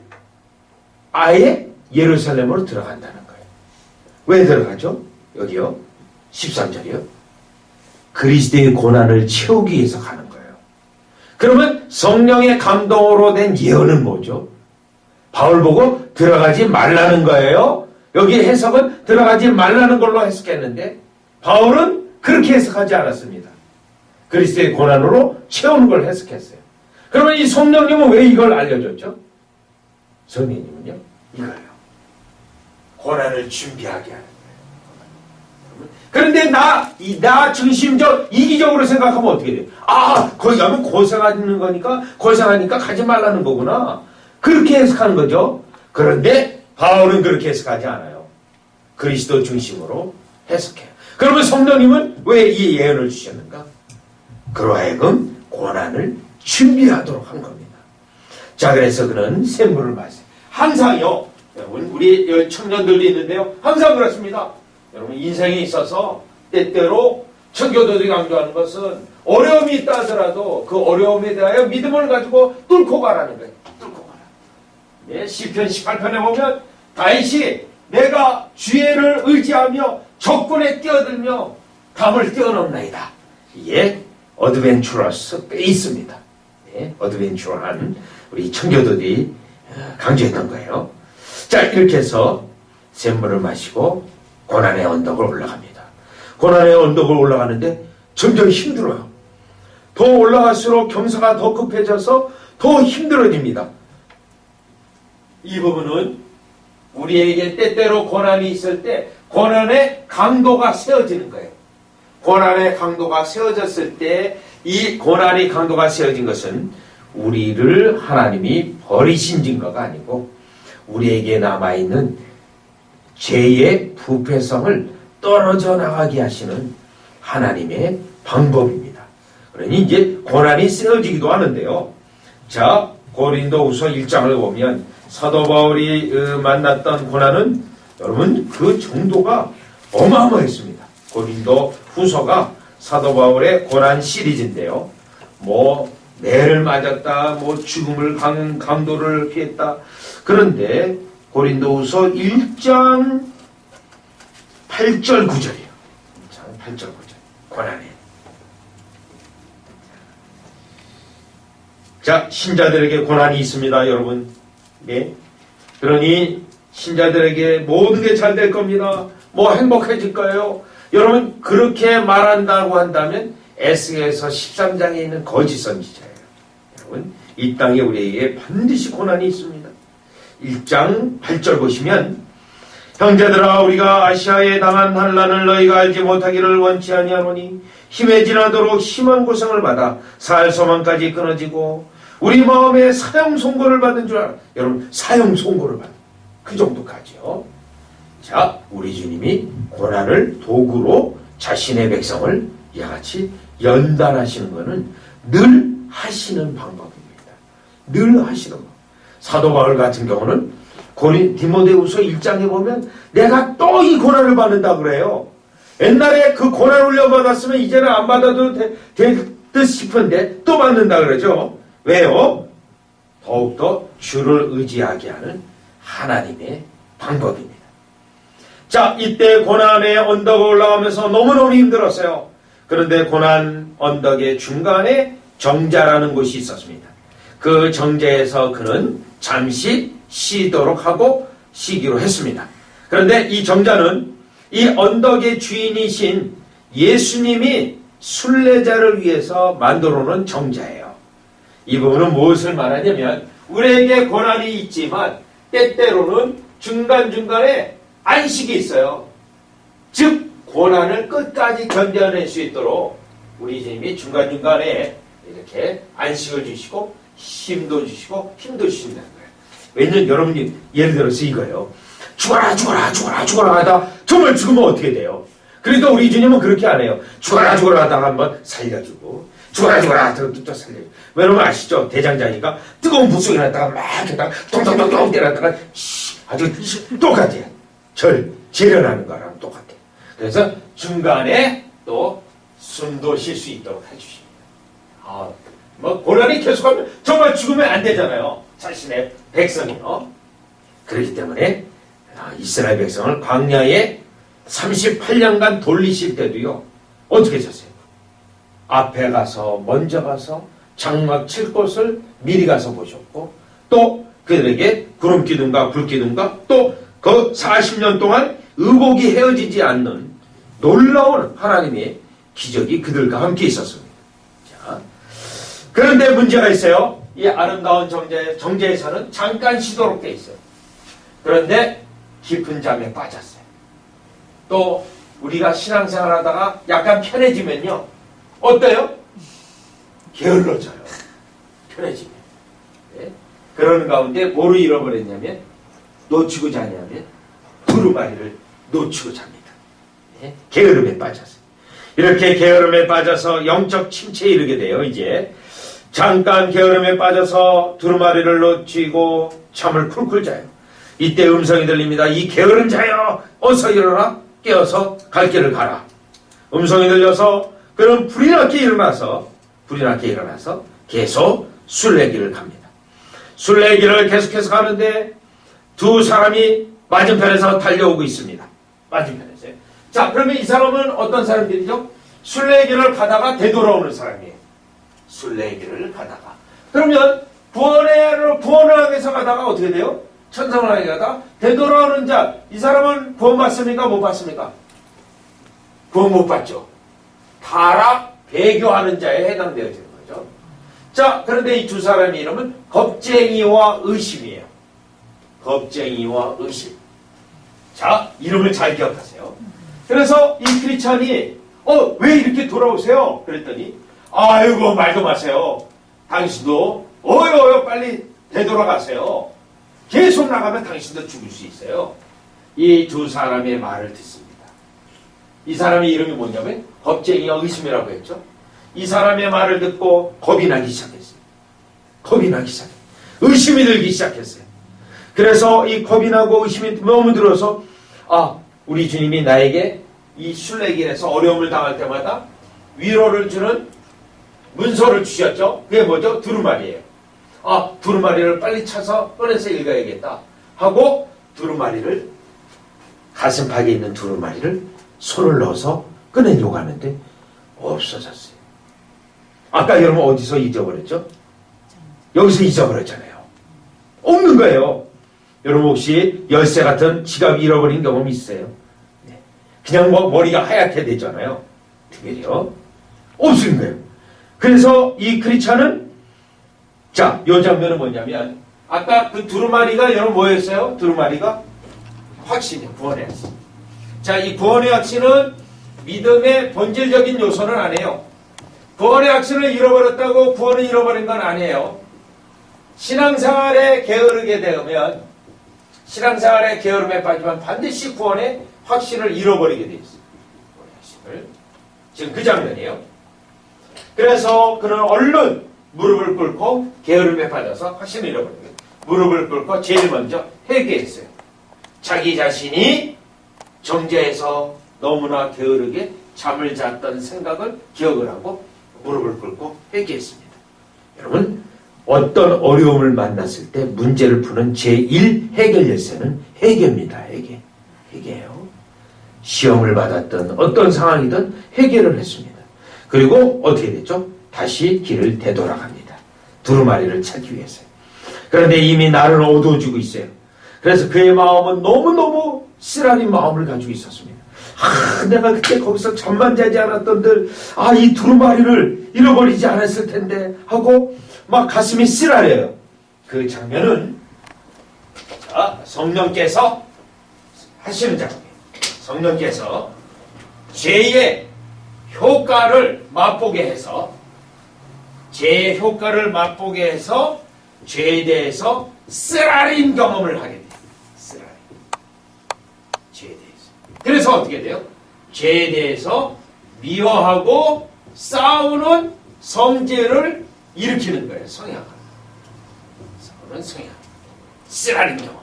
아예 예루살렘으로 들어간다는 거예요. 왜 들어가죠? 여기요. 13절이요. 그리스도의 고난을 채우기 위해서 가는 거예요. 그러면 성령의 감동으로 된 예언은 뭐죠? 바울 보고 들어가지 말라는 거예요. 여기 해석은 들어가지 말라는 걸로 해석했는데 바울은 그렇게 해석하지 않았습니다. 그리스도의 고난으로 채우는 걸 해석했어요. 그러면 이 성령님은 왜 이걸 알려줬죠? 성령님은요, 이거예요. 고난을 준비하게 하는 거예요. 그런데 나 중심적, 이기적으로 생각하면 어떻게 돼요? 아, 거기 가면 고생하는 거니까, 고생하니까 가지 말라는 거구나. 그렇게 해석하는 거죠. 그런데 바울은 그렇게 해석하지 않아요. 그리스도 중심으로 해석해요. 그러면 성령님은 왜 이 예언을 주셨는가? 그러하여금 고난을 준비하도록 한 겁니다. 자, 그래서 그는 샘물을 마세요. 항상요, 여러분, 우리 청년들도 있는데요, 항상 그렇습니다. 여러분, 인생에 있어서 때때로 청교도들이 강조하는 것은 어려움이 있다 하더라도 그 어려움에 대하여 믿음을 가지고 뚫고 가라는 거예요. 뚫고 가라. 네, 시편 18편에 보면 다윗이 내가 주의를 의지하며 적군에 뛰어들며 담을 뛰어넘나이다. 이게 어드벤처러스 베이스입니다. 네, 어드벤처러한 우리 청교도들이 강조했던 거예요. 자, 이렇게 해서 샘물을 마시고 고난의 언덕을 올라갑니다. 고난의 언덕을 올라가는데 점점 힘들어요. 더 올라갈수록 경사가 더 급해져서 더 힘들어집니다. 이 부분은 우리에게 때때로 고난이 있을 때 고난의 강도가 세워지는 거예요. 고난의 강도가 세워졌을 때 이 고난의 강도가 세워진 것은 우리를 하나님이 버리신 증거가 아니고 우리에게 남아있는 죄의 부패성을 떨어져 나가게 하시는 하나님의 방법입니다. 그러니 이제 고난이 세워지기도 하는데요. 자, 고린도후서 1장을 보면 사도 바울이 만났던 고난은 여러분 그 정도가 어마어마했습니다. 고린도후서가 사도 바울의 고난 시리즈인데요. 매를 맞았다, 죽음을 강도를 피했다. 그런데 고린도후서 1장 8절 9절이에요. 8절 9절. 고난에. 자, 신자들에게 고난이 있습니다, 여러분. 네. 그러니 신자들에게 모든 게 잘 될 겁니다. 행복해질 거예요. 여러분, 그렇게 말한다고 한다면 에스겔서 13장에 있는 거짓 선지자예요. 여러분, 이 땅에 우리에게 반드시 고난이 있습니다. 1장 8절 보시면 형제들아 우리가 아시아에 당한 환난을 너희가 알지 못하기를 원치 아니하노니 힘에 지나도록 심한 고생을 받아 살 소망까지 끊어지고 우리 마음에 사형 선고를 받는 줄 알아. 여러분, 사형 선고를 받는 그 정도까지요. 자, 우리 주님이 고난을 도구로 자신의 백성을 이같이 연단하시는 것은 늘 하시는 방법입니다. 늘 하시는 것. 사도 바울 같은 경우는 디모데후서 1장에 보면 내가 또 이 고난을 받는다 그래요. 옛날에 그 고난을 올려받았으면 이제는 안 받아도 될 듯 싶은데 또 받는다 그러죠. 왜요? 더욱더 주를 의지하게 하는 하나님의 방법입니다. 자, 이때 고난의 언덕을 올라가면서 너무너무 힘들었어요. 그런데 고난 언덕의 중간에 정자라는 곳이 있었습니다. 그 정자에서 그는 잠시 쉬도록 하고 쉬기로 했습니다. 그런데 이 정자는 이 언덕의 주인이신 예수님이 순례자를 위해서 만들어 놓은 정자예요. 이 부분은 무엇을 말하냐면 우리에게 고난이 있지만 때때로는 중간중간에 안식이 있어요. 즉 고난을 끝까지 견뎌낼 수 있도록 우리 주님이 중간중간에 이렇게 안식을 주시고 힘도 주시고 힘도 주신다는 거예요. 왜냐면 여러분이 예를 들어서 이거예요. 죽어라 하다 정말 죽으면 어떻게 돼요? 그러니까 우리 주님은 그렇게 안 해요. 죽어라 죽어라 하다가 한번 살려주고 죽어라 죽어라 하다가 또 살려주고. 왜냐면 아시죠? 대장장이가 뜨거운 물 속에 놨다가 막 했다가 똥똥똥똥 때렸다가 아주 똑같아요. 재련하는 거랑 똑같아요. 그래서 중간에 또 숨도 쉴 수 있도록 해주십니다. 뭐 고난이 계속하면 정말 죽으면 안 되잖아요. 자신의 백성이요. 그렇기 때문에 이스라엘 백성을 광야에 38년간 돌리실 때도요. 어떻게 쳤어요? 앞에 가서 먼저 가서 장막 칠 곳을 미리 가서 보셨고 또 그들에게 구름 기둥과 불 기둥과 또 그 40년 동안 의복이 헤어지지 않는 놀라운 하나님의 기적이 그들과 함께 있었습니다. 자, 그런데 문제가 있어요. 이 아름다운 정죄에서는 잠깐 쉬도록 돼 있어요. 그런데 깊은 잠에 빠졌어요. 또 우리가 신앙생활 하다가 약간 편해지면요. 어때요? 게을러져요. 편해지면. 네? 그러는 가운데 뭐를 잃어버렸냐면 놓치고 자냐면 두루마리를 놓치고 잡니다. 네? 게으름에 빠졌어요. 이렇게 게으름에 빠져서 영적 침체에 이르게 돼요. 이제 잠깐 게으름에 빠져서 두루마리를 놓치고 잠을 쿨쿨 자요. 이때 음성이 들립니다. 이 게으른 자여 어서 일어나 깨어서 갈 길을 가라. 음성이 들려서 그는 불이 나게 일어나서 계속 순례길을 갑니다. 순례길을 계속해서 가는데 두 사람이 맞은편에서 달려오고 있습니다. 맞은편에서요. 자, 그러면 이 사람은 어떤 사람들이죠? 순례길을 가다가 되돌아오는 사람이에요. 순례길을 가다가. 그러면 구원을 하기 위해서 가다가 어떻게 돼요? 천성을 하게 가다가 되돌아오는 자, 이 사람은 구원 받습니까? 못 받습니까? 구원 못 받죠. 타락, 배교하는 자에 해당되어지는 거죠. 자, 그런데 이 두 사람의 이름은 겁쟁이와 의심이에요. 겁쟁이와 의심. 자, 이름을 잘 기억하세요. 그래서 이 크리스찬이 왜 이렇게 돌아오세요? 그랬더니 아이고 말도 마세요. 당신도 어여 빨리 되돌아가세요. 계속 나가면 당신도 죽을 수 있어요. 이 두 사람의 말을 듣습니다. 이 사람의 이름이 뭐냐면 겁쟁이와 의심이라고 했죠. 이 사람의 말을 듣고 겁이 나기 시작했어요. 겁이 나기 시작했어요. 의심이 들기 시작했어요. 그래서 이 겁이 나고 의심이 너무 들어서 우리 주님이 나에게 이 순례길에서 어려움을 당할 때마다 위로를 주는 문서를 주셨죠. 그게 뭐죠? 두루마리예요. 두루마리를 빨리 차서 꺼내서 읽어야겠다 하고 두루마리를 가슴팍에 있는 두루마리를 손을 넣어서 꺼내려고 하는데 없어졌어요. 아까 여러분 어디서 잊어버렸죠? 여기서 잊어버렸잖아요. 없는 거예요. 여러분 혹시 열쇠 같은 지갑 잃어버린 경험 있어요? 네. 그냥 머리가 하얗게 되잖아요. 특별히요. 없는 거예요. 그래서 이 크리스찬은 자, 이 장면은 뭐냐면 아까 그 두루마리가 여러분 뭐였어요? 두루마리가 확신이에요. 구원의 확신. 자, 이 구원의 확신은 믿음의 본질적인 요소는 아니에요. 구원의 확신을 잃어버렸다고 구원을 잃어버린 건 아니에요. 신앙생활에 게으르게 되면 신앙생활에 게으름에 빠지면 반드시 구원의 확신을 잃어버리게 돼 있어요. 구원의 확신을. 지금 그 장면이에요. 그래서 그는 얼른 무릎을 꿇고 게으름에 빠져서 확신을 잃어버린 거예요. 무릎을 꿇고 제일 먼저 회개했어요. 자기 자신이 정죄에서 너무나 게으르게 잠을 잤던 생각을 기억을 하고 무릎을 꿇고 회개했습니다. 여러분 어떤 어려움을 만났을 때 문제를 푸는 제1 해결 열쇠는 회개입니다. 회개예요. 시험을 받았던 어떤 상황이든 해결을 했습니다. 그리고 어떻게 됐죠? 다시 길을 되돌아갑니다. 두루마리를 찾기 위해서요. 그런데 이미 날은 어두워지고 있어요. 그래서 그의 마음은 너무너무 쓰라린 마음을 가지고 있었습니다. 내가 그때 거기서 잠만 자지 않았던들 이 두루마리를 잃어버리지 않았을 텐데 하고 막 가슴이 쓰라려요. 그 장면은 성령께서 하시는 장면이에요. 성령께서 죄의 효과를 맛보게 해서 죄의 효과를 맛보게 해서 죄에 대해서 쓰라린 경험을 하게 돼요. 쓰라린. 죄에 대해서. 그래서 어떻게 돼요? 죄에 대해서 미워하고 싸우는 성질을 일으키는 거예요. 성향. 싸우는 성향. 쓰라린 경험.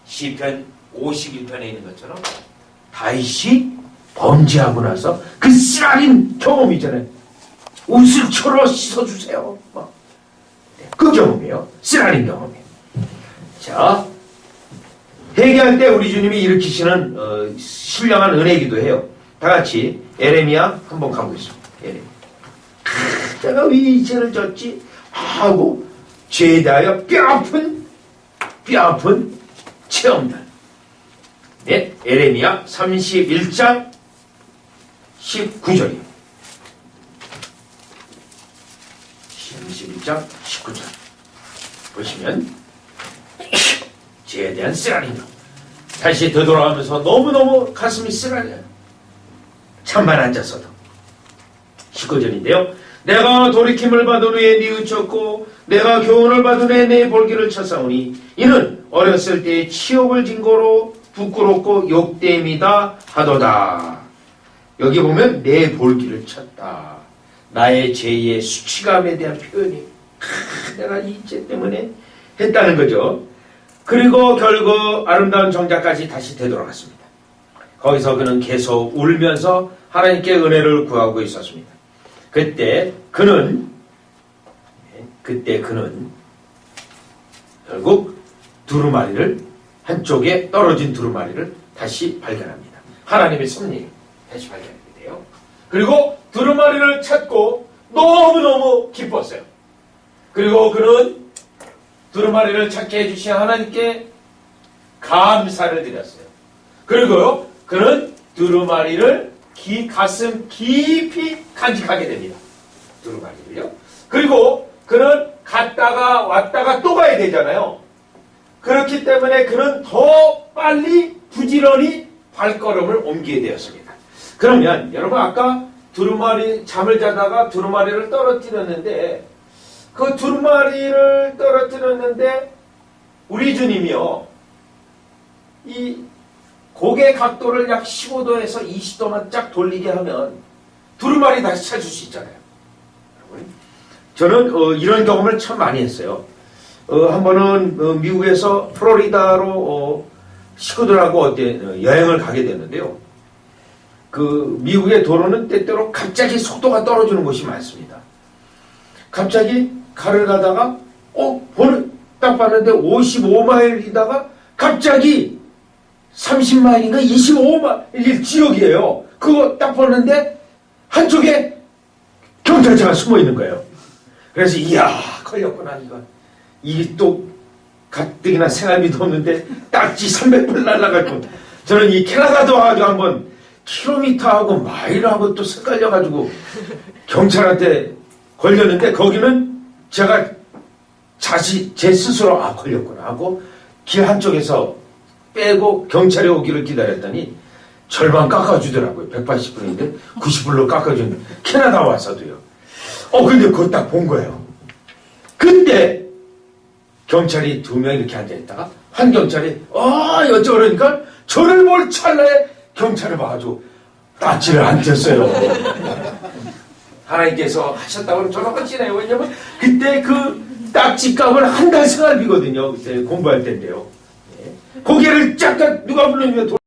시편 51편에 있는 것처럼 다윗이 범죄하고 나서 그 쓰라린 경험이잖아요. 옷을 철어 씻어주세요. 그 경험이에요. 쓰라린 경험이에요. 자, 회개할 때 우리 주님이 일으키시는 신령한 은혜이기도 해요. 다 같이 에레미야 한번 가보겠습니다. 에레미야. 내가 왜 이 죄를 졌지? 하고 죄에 대하여 뼈아픈 체험들. 네, 에레미야 31장 19절이에요. 31장 19절 보시면 죄에 대한 쓰라린 것. 다시 되돌아가면서 너무너무 가슴이 쓰라려요. 잠만 앉아서도. 19절인데요. 내가 돌이킴을 받은 후에 뉘우쳤고 내가 교훈을 받은 후에 내 볼기를 쳤사오니 이는 어렸을 때의 치욕을 증거로 부끄럽고 욕됨이다 하도다. 여기 보면 내 볼기를 쳤다. 나의 죄의 수치감에 대한 표현이 내가 이 죄 때문에 했다는 거죠. 그리고 결국 아름다운 정자까지 다시 되돌아갔습니다. 거기서 그는 계속 울면서 하나님께 은혜를 구하고 있었습니다. 그때 그는 결국 두루마리를 한쪽에 떨어진 두루마리를 다시 발견합니다. 하나님의 섭리 다시 발견하게 돼요. 그리고 두루마리를 찾고 너무너무 기뻤어요. 그리고 그는 두루마리를 찾게 해주신 하나님께 감사를 드렸어요. 그리고요, 그는 두루마리를 가슴 깊이 간직하게 됩니다. 두루마리를요. 그리고 그는 갔다가 왔다가 또 가야 되잖아요. 그렇기 때문에 그는 더 빨리 부지런히 발걸음을 옮기게 되었습니다. 그러면 여러분 아까 잠을 자다가 두루마리를 떨어뜨렸는데 그 두루마리를 떨어뜨렸는데 우리 주님이요. 이 고개 각도를 약 15도에서 20도만 쫙 돌리게 하면 두루마리 다시 찾을 수 있잖아요. 저는 이런 경험을 참 많이 했어요. 한 번은 미국에서 플로리다로 식구들하고 여행을 가게 됐는데요. 그 미국의 도로는 때때로 갑자기 속도가 떨어지는 곳이 많습니다. 갑자기 가를 가다가 딱 봤는데 55마일이다가 갑자기 30마일인가 25마일 지역이에요. 그거 딱 보는데 한쪽에 경찰차가 숨어 있는 거예요. 그래서 이야 걸렸구나 이거. 이게 또 가뜩이나 생활비도 없는데 딱지 300불 날라가지고 저는 이 캐나다도 와가지고 한번 킬로미터하고 마일하고 또 헷갈려가지고 경찰한테 걸렸는데 거기는 제가 제 스스로 걸렸구나 하고 길 한쪽에서 빼고 경찰이 오기를 기다렸더니 절반 깎아주더라고요. 180불인데 90불로 깎아주는 캐나다 와서도요. 근데 그거 딱 본 거예요. 그때 경찰이 2명 이렇게 앉아있다가 한 경찰이 여쭤보니까 저를 볼 찰나에 경찰을 봐가지고 딱지를 안 쳤어요. 하나님께서 하셨다고 저는 확신해요. 왜냐면 그때 그 딱지값을 한 달 생활비거든요. 그때 공부할 때인데요. 고개를 쫙 누가 부르면